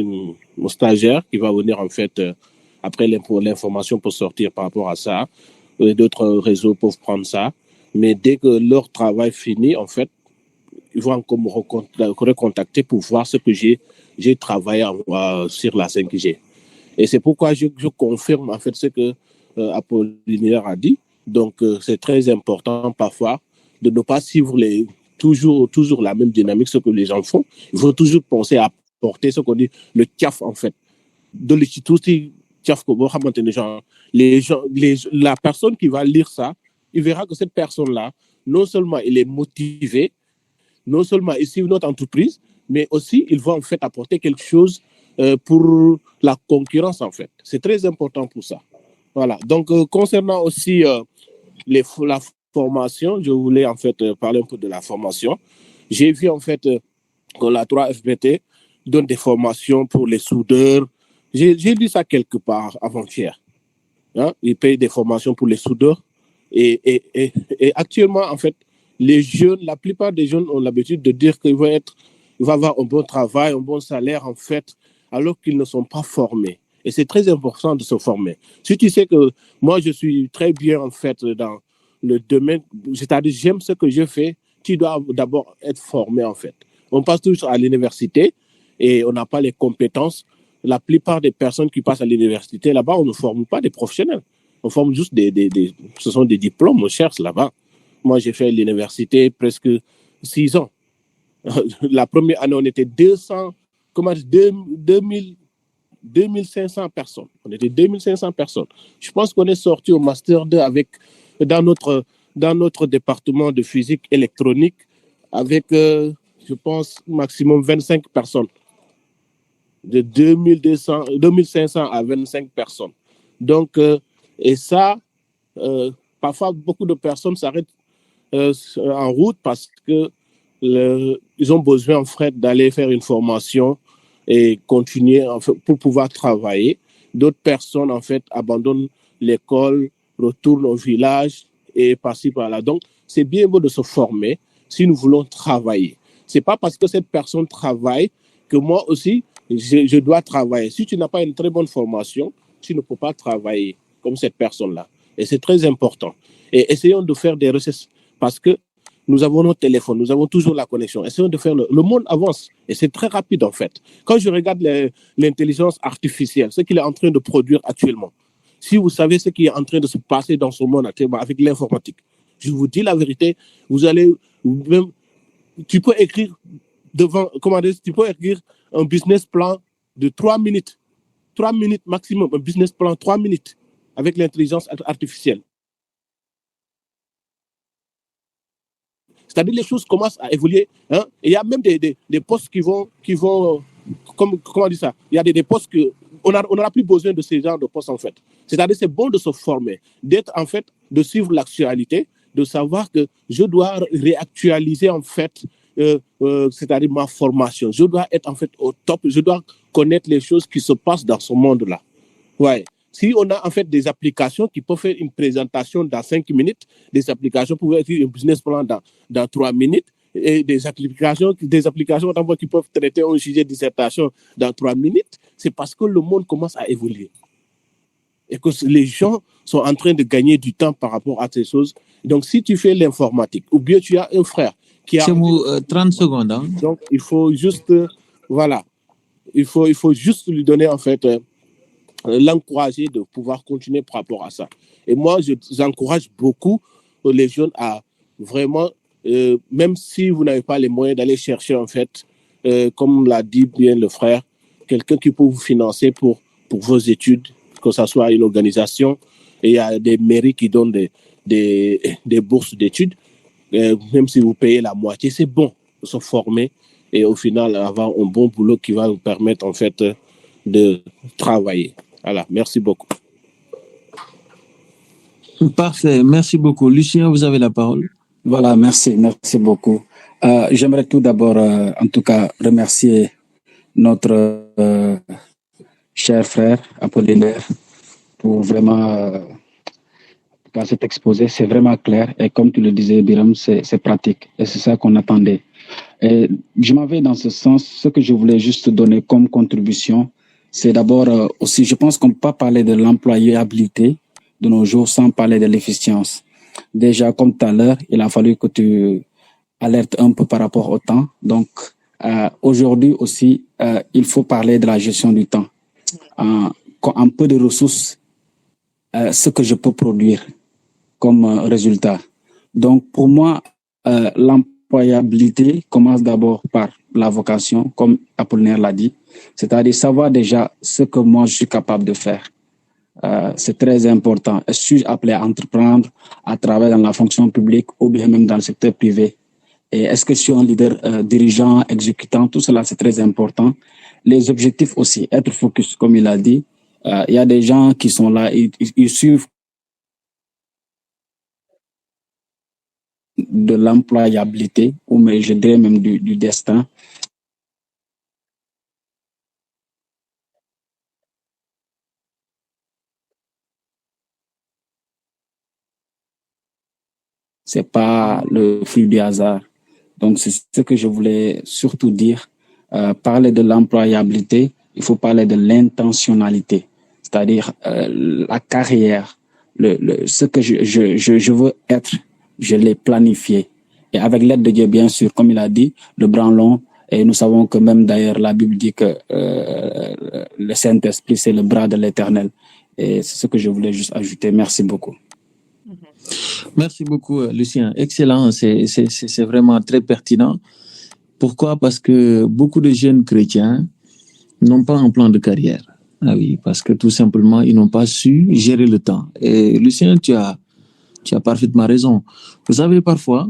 mon stagiaire qui va venir en fait après l'information pour sortir par rapport à ça. D'autres réseaux peuvent prendre ça. Mais dès que leur travail finit, en fait, ils vont encore me recontacter pour voir ce que j'ai travaillé sur la 5G. Et c'est pourquoi je confirme en fait ce que Apollinaire a dit. Donc, c'est très important parfois de ne pas suivre toujours la même dynamique, ce que les gens font. Il faut toujours penser à porter ce qu'on dit le CAF, en fait. De l'Institut CAF, la personne qui va lire ça, il verra que cette personne-là, non seulement il est motivé, non seulement il suit notre entreprise, mais aussi il va en fait apporter quelque chose pour la concurrence, en fait. C'est très important pour ça. Voilà. Donc, concernant aussi la formation, je voulais en fait parler un peu de la formation. J'ai vu en fait que la 3FPT donne des formations pour les soudeurs. J'ai lu ça quelque part avant-hier. Hein? Ils payent des formations pour les soudeurs. Et actuellement, en fait, les jeunes, la plupart des jeunes ont l'habitude de dire qu'ils vont avoir un bon travail, un bon salaire, en fait, alors qu'ils ne sont pas formés. Et c'est très important de se former. Si tu sais que moi, je suis très bien, en fait, dans le domaine, c'est-à-dire j'aime ce que je fais, tu dois d'abord être formé, en fait. On passe toujours à l'université et on n'a pas les compétences. La plupart des personnes qui passent à l'université, là-bas, on ne forme pas des professionnels. On forme juste ce sont des diplômes, on cherche là-bas. Moi, j'ai fait l'université presque 6 ans. La première année, on était 2500 personnes. On était 2500 personnes. Je pense qu'on est sorti au Master 2 dans notre département de physique électronique avec, je pense, maximum 25 personnes. De 2500 à 25 personnes. Donc, et ça, parfois, beaucoup de personnes s'arrêtent en route parce que ils ont besoin, en fait, d'aller faire une formation et continuer en fait, pour pouvoir travailler. D'autres personnes, en fait, abandonnent l'école, retournent au village et par-ci, par-là. Donc, c'est bien beau de se former si nous voulons travailler. C'est pas parce que cette personne travaille que moi aussi, je dois travailler. Si tu n'as pas une très bonne formation, tu ne peux pas travailler comme cette personne-là. Et c'est très important. Et essayons de faire des recherches parce que nous avons nos téléphones, nous avons toujours la connexion. Essayons de faire le monde avance et c'est très rapide en fait. Quand je regarde l'intelligence artificielle, ce qu'il est en train de produire actuellement, si vous savez ce qui est en train de se passer dans ce monde actuellement avec l'informatique, je vous dis la vérité, vous allez même, tu peux écrire tu peux écrire un business plan de 3 minutes. 3 minutes maximum, un business plan 3 minutes avec l'intelligence artificielle. C'est-à-dire les choses commencent à évoluer. Hein? Et il y a même des postes qui vont comment on dit ça? Il y a des postes on n'aura plus besoin de ces genres de postes en fait. C'est-à-dire c'est bon de se former, d'être en fait, de suivre l'actualité, de savoir que je dois réactualiser en fait, c'est-à-dire ma formation. Je dois être en fait au top, je dois connaître les choses qui se passent dans ce monde-là. Ouais. Si on a en fait des applications qui peuvent faire une présentation dans 5 minutes, des applications pour écrire un business plan dans 3 minutes, et des applications qui peuvent traiter un sujet de dissertation dans 3 minutes, c'est parce que le monde commence à évoluer. Et que les gens sont en train de gagner du temps par rapport à ces choses. Donc, si tu fais l'informatique, ou bien tu as un frère qui a... C'est 30 secondes. Hein? Donc, il faut juste... voilà. Il faut juste lui donner, en fait... l'encourager de pouvoir continuer par rapport à ça. Et moi, j'encourage beaucoup les jeunes à vraiment, même si vous n'avez pas les moyens d'aller chercher, en fait, comme l'a dit bien le frère, quelqu'un qui peut vous financer pour vos études, que ce soit une organisation, et il y a des mairies qui donnent des bourses d'études, même si vous payez la moitié, c'est bon de se former et au final avoir un bon boulot qui va vous permettre, en fait, de travailler. Voilà, merci beaucoup. Parfait, merci beaucoup. Lucien, vous avez la parole. Voilà, merci beaucoup. J'aimerais tout d'abord, en tout cas, remercier notre cher frère Apollinaire pour vraiment cet exposé. C'est vraiment clair et comme tu le disais, Biram, c'est pratique et c'est ça qu'on attendait. Et je m'en vais dans ce sens. Ce que je voulais juste donner comme contribution, c'est d'abord aussi, je pense qu'on ne peut pas parler de l'employabilité de nos jours sans parler de l'efficience. Déjà, comme tout à l'heure, il a fallu que tu alertes un peu par rapport au temps. Donc, aujourd'hui aussi, il faut parler de la gestion du temps. En peu de ressources, ce que je peux produire comme résultat. Donc, pour moi, l'employabilité commence d'abord par la vocation, comme Apollinaire l'a dit, c'est-à-dire savoir déjà ce que moi je suis capable de faire. C'est très important. Suis-je appelé à entreprendre, à travailler dans la fonction publique ou bien même dans le secteur privé? Et est-ce que je suis un leader dirigeant, exécutant? Tout cela, c'est très important. Les objectifs aussi, être focus, comme il a dit. Il y a des gens qui sont là, ils suivent de l'employabilité, ou mais je dirais même du destin. C'est pas le fruit du hasard. Donc, c'est ce que je voulais surtout dire. Parler de l'employabilité, il faut parler de l'intentionnalité, c'est-à-dire la carrière, ce que je veux être, je l'ai planifié. Et avec l'aide de Dieu, bien sûr, comme il a dit, le branlon, et nous savons que même d'ailleurs la Bible dit que le Saint-Esprit, c'est le bras de l'Éternel. Et c'est ce que je voulais juste ajouter. Merci beaucoup. Merci beaucoup, Lucien. Excellent, c'est vraiment très pertinent. Pourquoi? Parce que beaucoup de jeunes chrétiens n'ont pas un plan de carrière. Ah oui, parce que tout simplement, ils n'ont pas su gérer le temps. Et Lucien, tu as parfaitement raison. Vous savez, parfois,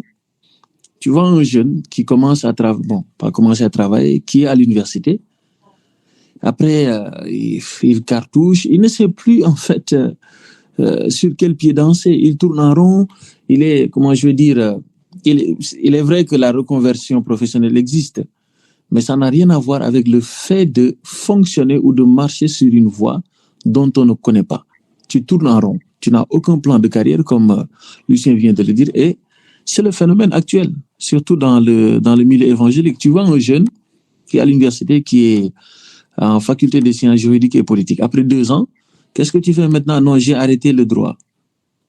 tu vois un jeune qui commence à travailler, bon, pas commencer à travailler, qui est à l'université. Après, il cartouche, il ne sait plus, en fait, sur quel pied danser. Il tourne en rond. Il est, comment je veux dire, il est vrai que la reconversion professionnelle existe, mais ça n'a rien à voir avec le fait de fonctionner ou de marcher sur une voie dont on ne connaît pas. Tu tournes en rond. Tu n'as aucun plan de carrière, comme Lucien vient de le dire, et c'est le phénomène actuel, surtout dans le milieu évangélique. Tu vois un jeune qui est à l'université, qui est en faculté des sciences juridiques et politiques. Après 2 ans, qu'est-ce que tu fais maintenant? Non, j'ai arrêté le droit.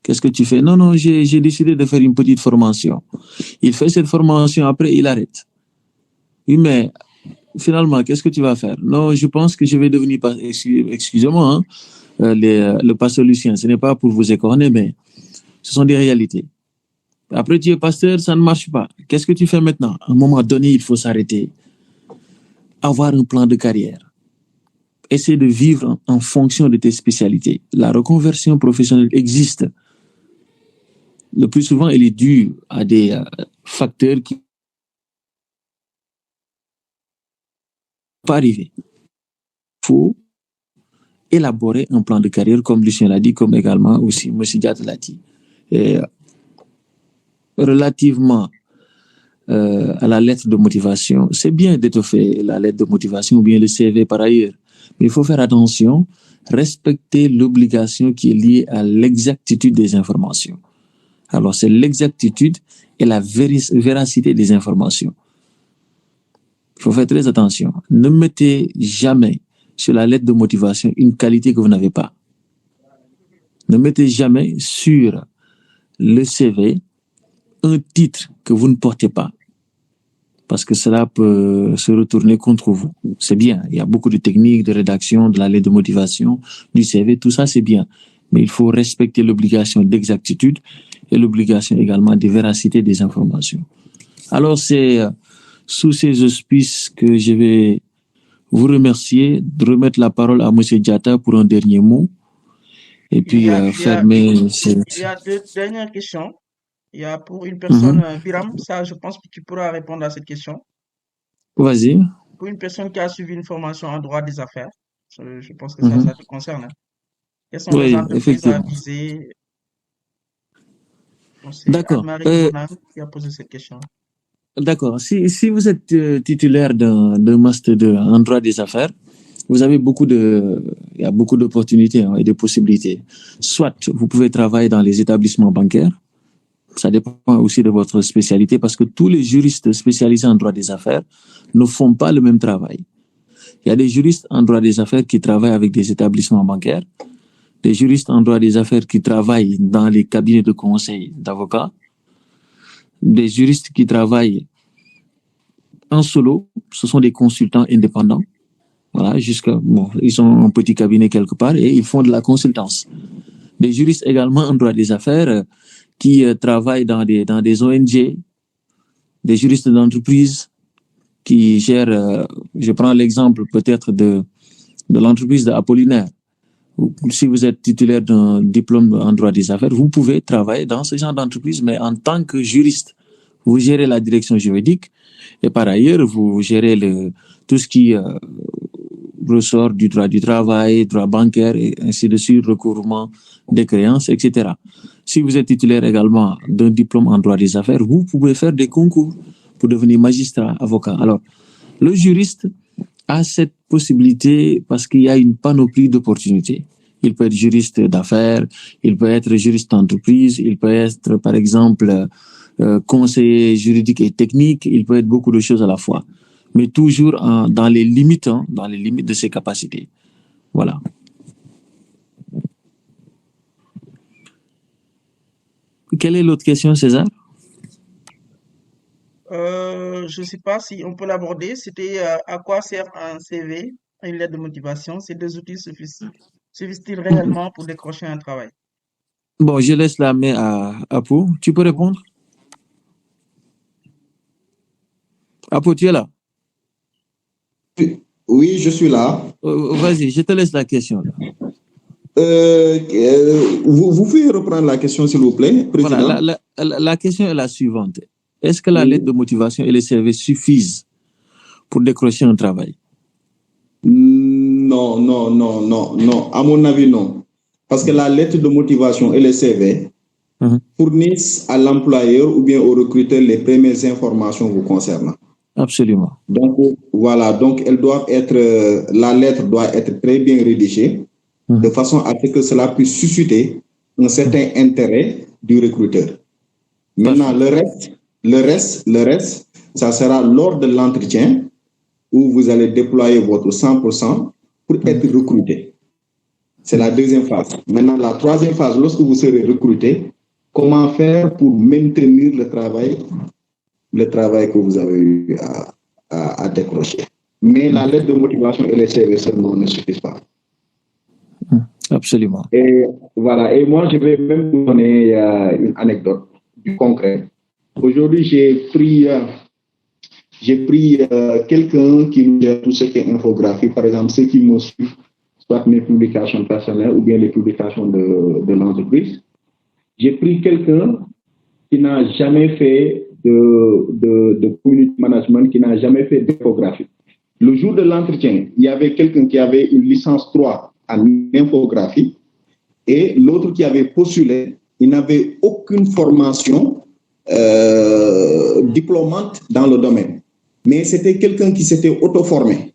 Qu'est-ce que tu fais? Non, non, j'ai décidé de faire une petite formation. Il fait cette formation, après il arrête. Oui, mais finalement, qu'est-ce que tu vas faire? Non, je pense que je vais devenir, excusez-moi, hein, le pasteur Lucien, ce n'est pas pour vous écorner, mais ce sont des réalités. Après, tu es pasteur, ça ne marche pas. Qu'est-ce que tu fais maintenant? À un moment donné, il faut s'arrêter. Avoir un plan de carrière. Essayer de vivre en fonction de tes spécialités. La reconversion professionnelle existe. Le plus souvent, elle est due à des facteurs qui ne peuvent pas arriver. Il faut élaborer un plan de carrière, comme Lucien l'a dit, comme également aussi M. Diat l'a dit. Et, relativement à la lettre de motivation, c'est bien d'étoffer la lettre de motivation ou bien le CV par ailleurs, mais il faut faire attention, respecter l'obligation qui est liée à l'exactitude des informations. Alors, c'est l'exactitude et la véracité des informations. Il faut faire très attention. Ne mettez jamais sur la lettre de motivation une qualité que vous n'avez pas. Ne mettez jamais sur le CV un titre que vous ne portez pas, parce que cela peut se retourner contre vous. C'est bien, il y a beaucoup de techniques de rédaction, de la lettre de motivation, du CV, tout ça c'est bien, mais il faut respecter l'obligation d'exactitude et l'obligation également de véracité des informations. Alors c'est sous ces auspices que je vais vous remercier, de remettre la parole à M. Diatta pour un dernier mot, et puis fermer... Il y a deux dernières questions. Il y a pour une personne, Biram, ça je pense que tu pourras répondre à cette question. Vas-y. Pour une personne qui a suivi une formation en droit des affaires, je pense que ça te concerne. Hein. Quelles sont les entreprises à viser? D'accord. Anne-Marie Bonham qui a posé cette question. D'accord. Si vous êtes titulaire d'un master 2 en droit des affaires, vous avez il y a beaucoup d'opportunités et de possibilités. Soit vous pouvez travailler dans les établissements bancaires. Ça dépend aussi de votre spécialité, parce que tous les juristes spécialisés en droit des affaires ne font pas le même travail. Il y a des juristes en droit des affaires qui travaillent avec des établissements bancaires, des juristes en droit des affaires qui travaillent dans les cabinets de conseil d'avocats, des juristes qui travaillent en solo, ce sont des consultants indépendants. Voilà, ils ont un petit cabinet quelque part et ils font de la consultance. Des juristes également en droit des affaires qui travaillent dans des ONG, des juristes d'entreprise qui gèrent, je prends l'exemple peut-être de l'entreprise d'Apollinaire. Si vous êtes titulaire d'un diplôme en droit des affaires, vous pouvez travailler dans ce genre d'entreprise, mais en tant que juriste. Vous gérez la direction juridique et par ailleurs, vous gérez tout ce qui ressort du droit du travail, droit bancaire et ainsi de suite, recouvrement des créances, etc. Si vous êtes titulaire également d'un diplôme en droit des affaires, vous pouvez faire des concours pour devenir magistrat, avocat. Alors, le juriste a cette possibilité parce qu'il y a une panoplie d'opportunités. Il peut être juriste d'affaires, il peut être juriste d'entreprise, il peut être, par exemple, conseiller juridique et technique, il peut être beaucoup de choses à la fois, mais toujours dans les limites de ses capacités. Voilà. Quelle est l'autre question, César? Je ne sais pas si on peut l'aborder. C'était à quoi sert un CV, une lettre de motivation? Ces deux outils suffisent-ils réellement pour décrocher un travail? Bon, je laisse la main à Apo. Tu peux répondre? Apo, tu es là? Oui, je suis là. Vas-y, je te laisse la question. Là. Vous pouvez reprendre la question, s'il vous plaît, Président? Voilà, la question est la suivante. Est-ce que la lettre de motivation et les CV suffisent pour décrocher un travail? Non. À mon avis, non. Parce que la lettre de motivation et les CV fournissent à l'employeur ou bien au recruteur les premières informations vous concernant. Absolument. Donc, voilà. Donc, la lettre doit être très bien rédigée de façon à ce que cela puisse susciter un certain intérêt du recruteur. Maintenant, le reste, ça sera lors de l'entretien où vous allez déployer votre 100% pour être recruté. C'est la deuxième phase. Maintenant, la troisième phase, lorsque vous serez recruté, comment faire pour maintenir le travail que vous avez eu à décrocher. Mais la lettre de motivation et les CV seulement ne suffisent pas. Absolument. Et voilà. Et moi, je vais même vous donner une anecdote du concret. Aujourd'hui, j'ai pris quelqu'un qui nous gère tout ce qui est infographie, par exemple, ceux qui me suivent, soit mes publications personnelles ou bien les publications de l'entreprise. J'ai pris quelqu'un qui n'a jamais fait de community management, qui n'a jamais fait d'infographie. Le jour de l'entretien, il y avait quelqu'un qui avait une licence 3 en infographie et l'autre qui avait postulé, il n'avait aucune formation diplômante dans le domaine. Mais c'était quelqu'un qui s'était auto-formé.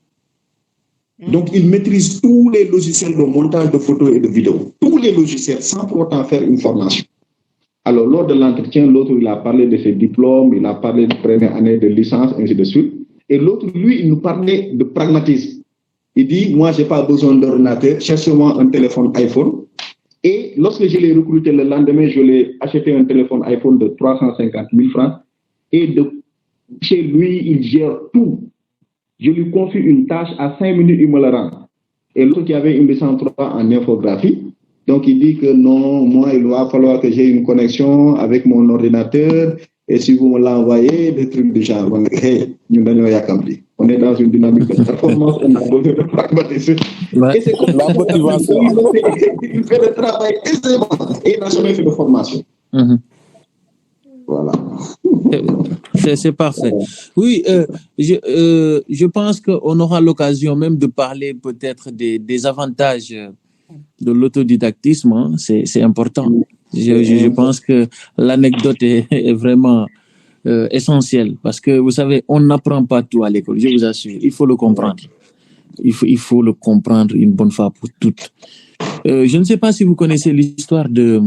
Donc, il maîtrise tous les logiciels de montage de photos et de vidéos. Tous les logiciels, sans pour autant faire une formation. Alors, lors de l'entretien, l'autre, il a parlé de ses diplômes, il a parlé de première année de licence, ainsi de suite. Et l'autre, lui, il nous parlait de pragmatisme. Il dit, moi, je n'ai pas besoin d'ordinateur, cherche-moi un téléphone iPhone. Et lorsque je l'ai recruté le lendemain, je lui ai acheté un téléphone iPhone de 350 000 francs. Et chez lui, il gère tout. Je lui confie une tâche, à 5 minutes, il me la rend. Et l'autre qui avait une licence 3 en infographie, donc il dit que non, moi, il va falloir que j'ai une connexion avec mon ordinateur. Et si vous me l'envoyez, des trucs du genre, hey, on est dans une dynamique de performance, on a besoin de pragmatisme. Ouais. Et c'est comme La motivation. il fait le travail aisément et il n'a jamais fait de formation. Voilà. C'est parfait. Oui, je pense qu'on aura l'occasion même de parler peut-être des avantages de l'autodidactisme. Hein. C'est important. Je pense que l'anecdote est vraiment essentielle parce que vous savez, on n'apprend pas tout à l'école, je vous assure. Il faut le comprendre. Il faut le comprendre une bonne fois pour toutes. Je ne sais pas si vous connaissez l'histoire de...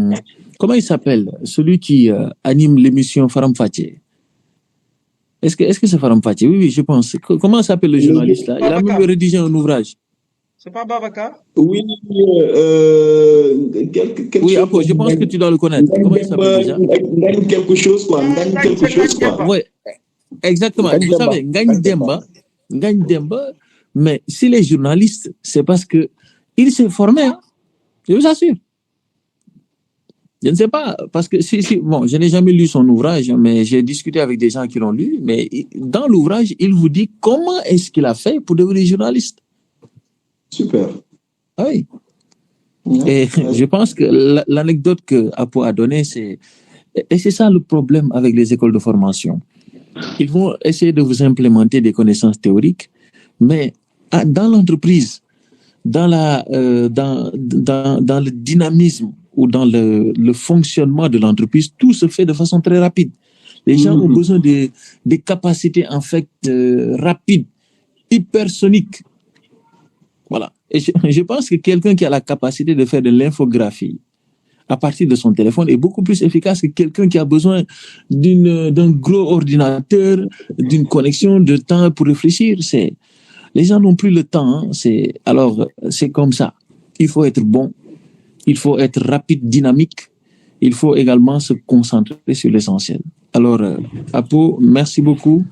Comment il s'appelle? Celui qui anime l'émission Faram Fatih. Est-ce que c'est Faram Fatih? Oui, je pense. Comment s'appelle le journaliste là? Il a même rédigé un ouvrage. C'est pas Babacar? Oui, oui, Apo, je pense que tu dois le connaître. Comment il s'appelle déjà? Ngagne quelque chose, quoi. Ngagne quelque chose, quoi. Oui, exactement. Vous savez, Ngagne Demba, mais s'il est journaliste, c'est parce que il s'est formé, hein. Je vous assure. Je ne sais pas, parce que bon, je n'ai jamais lu son ouvrage, mais j'ai discuté avec des gens qui l'ont lu, mais dans l'ouvrage, il vous dit comment est-ce qu'il a fait pour devenir journaliste. Super. Ah oui. Et je pense que l'anecdote que Apo a donnée, c'est ça le problème avec les écoles de formation. Ils vont essayer de vous implémenter des connaissances théoriques, mais dans l'entreprise, dans le dynamisme ou dans le fonctionnement de l'entreprise, tout se fait de façon très rapide. Les gens ont besoin des capacités en fait rapides, hypersoniques. Voilà. Et je pense que quelqu'un qui a la capacité de faire de l'infographie à partir de son téléphone est beaucoup plus efficace que quelqu'un qui a besoin d'un gros ordinateur, d'une connexion, de temps pour réfléchir. Les gens n'ont plus le temps. Hein. Alors, c'est comme ça. Il faut être bon. Il faut être rapide, dynamique. Il faut également se concentrer sur l'essentiel. Alors, Apo, merci beaucoup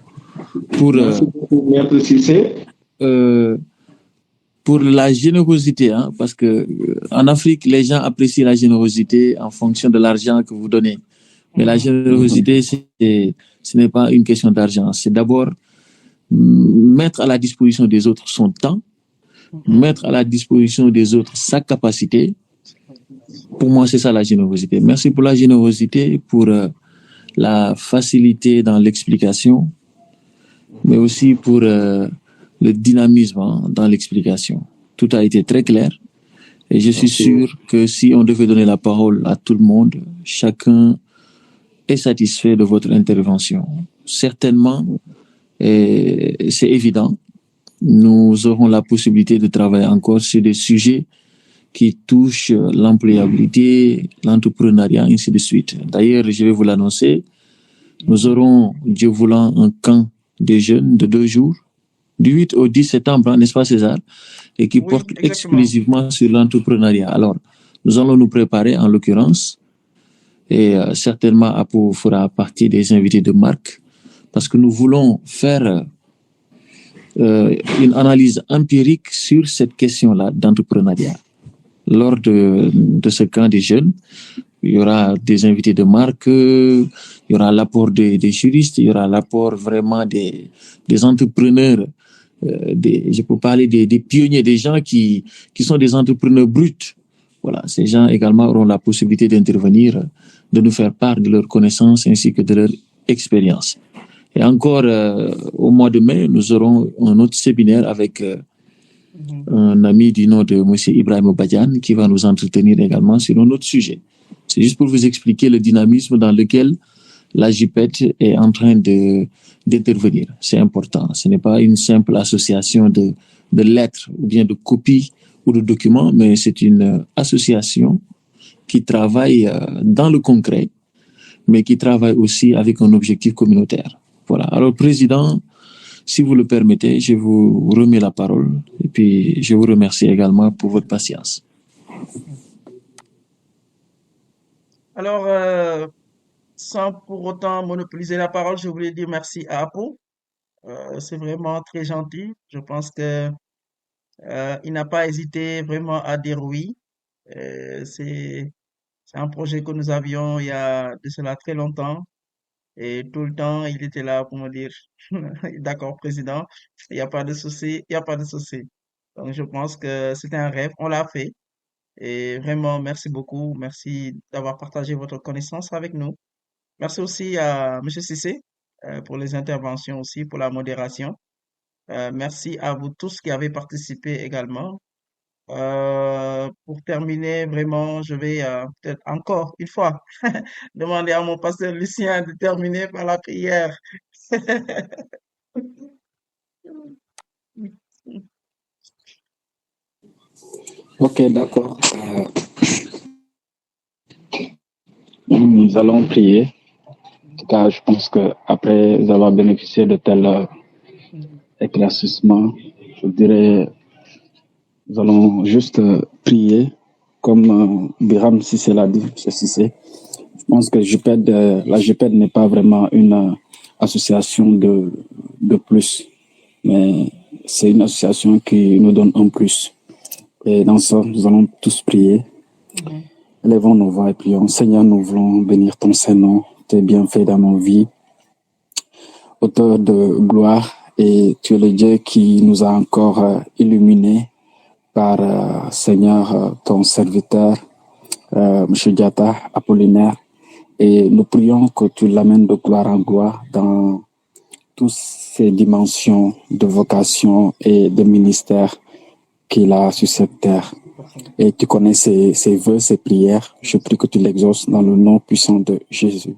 pour... Merci beaucoup, Maître Cissé. Pour la générosité, hein, parce que en Afrique, les gens apprécient la générosité en fonction de l'argent que vous donnez. Mais la générosité, ce n'est pas une question d'argent. C'est d'abord mettre à la disposition des autres son temps, mettre à la disposition des autres sa capacité. Pour moi, c'est ça la générosité. Merci pour la générosité, pour la facilité dans l'explication, mais aussi pour le dynamisme dans l'explication. Tout a été très clair et je suis sûr que si on devait donner la parole à tout le monde, chacun est satisfait de votre intervention. Certainement, et c'est évident, nous aurons la possibilité de travailler encore sur des sujets qui touchent l'employabilité, l'entrepreneuriat, ainsi de suite. D'ailleurs, je vais vous l'annoncer, nous aurons, Dieu voulant, un camp des jeunes de 2 jours du 8 au 10 septembre, hein, n'est-ce pas César? Et qui Oui, porte exactement. exclusivement sur l'entrepreneuriat. Alors, nous allons nous préparer en l'occurrence, et certainement Apo fera partie des invités de marque, parce que nous voulons faire une analyse empirique sur cette question-là d'entrepreneuriat. Lors de ce camp des jeunes, il y aura des invités de marque, il y aura l'apport des juristes, il y aura l'apport vraiment des entrepreneurs, je peux parler des pionniers, des gens qui sont des entrepreneurs bruts. Voilà, ces gens également auront la possibilité d'intervenir, de nous faire part de leurs connaissances ainsi que de leur expérience. Et encore, au mois de mai, nous aurons un autre séminaire avec un ami du nom de M. Ibrahim Badian qui va nous entretenir également sur un autre sujet. C'est juste pour vous expliquer le dynamisme dans lequel la JPET est en train d'intervenir. C'est important. Ce n'est pas une simple association de lettres ou bien de copies ou de documents, mais c'est une association qui travaille dans le concret, mais qui travaille aussi avec un objectif communautaire. Voilà. Alors, Président, si vous le permettez, je vous remets la parole et puis je vous remercie également pour votre patience. Alors, sans pour autant monopoliser la parole, je voulais dire merci à Apo. C'est vraiment très gentil. Je pense que il n'a pas hésité vraiment à dire oui. C'est un projet que nous avions il y a de cela très longtemps. Et tout le temps, il était là pour me dire, d'accord, président, il n'y a pas de souci, il n'y a pas de souci. Donc, je pense que c'était un rêve, on l'a fait. Et vraiment, merci beaucoup. Merci d'avoir partagé votre connaissance avec nous. Merci aussi à M. Cissé pour les interventions aussi, pour la modération. Merci à vous tous qui avez participé également. Pour terminer, vraiment, je vais peut-être encore une fois demander à mon pasteur Lucien de terminer par la prière. Ok, d'accord. Nous allons prier. En tout cas, je pense que après avoir bénéficié de tel éclaircissement, je dirais, nous allons juste prier, comme Biram Sissé l'a dit, M. Sissé. Je pense que la JPED n'est pas vraiment une association de plus, mais c'est une association qui nous donne un plus. Et dans ça, nous allons tous prier. Élevons nos voix et prions. Seigneur, nous voulons bénir ton Saint-Nom, tes bienfaits dans nos vies. Auteur de gloire, et tu es le Dieu qui nous a encore illuminés par, Seigneur, ton serviteur, M. Diata Apollinaire. Et nous prions que tu l'amènes de gloire en gloire dans toutes ces dimensions de vocation et de ministère qu'il a sur cette terre. Et tu connais ses vœux, ses prières. Je prie que tu l'exauces dans le nom puissant de Jésus.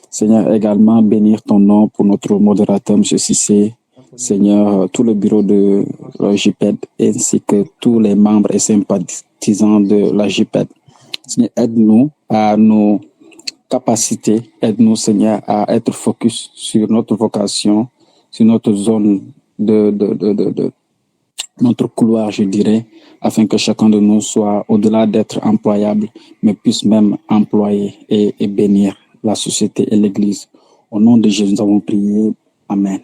Seigneur, également bénir ton nom pour notre modérateur, M. Sissé. Seigneur, tout le bureau de la JPED ainsi que tous les membres et sympathisants de la JPED. Seigneur, aide-nous à nos capacités, aide-nous, Seigneur, à être focus sur notre vocation, sur notre zone notre couloir, je dirais, afin que chacun de nous soit, au-delà d'être employable, mais puisse même employer et bénir la société et l'Église. Au nom de Jésus, nous avons prié. Amen.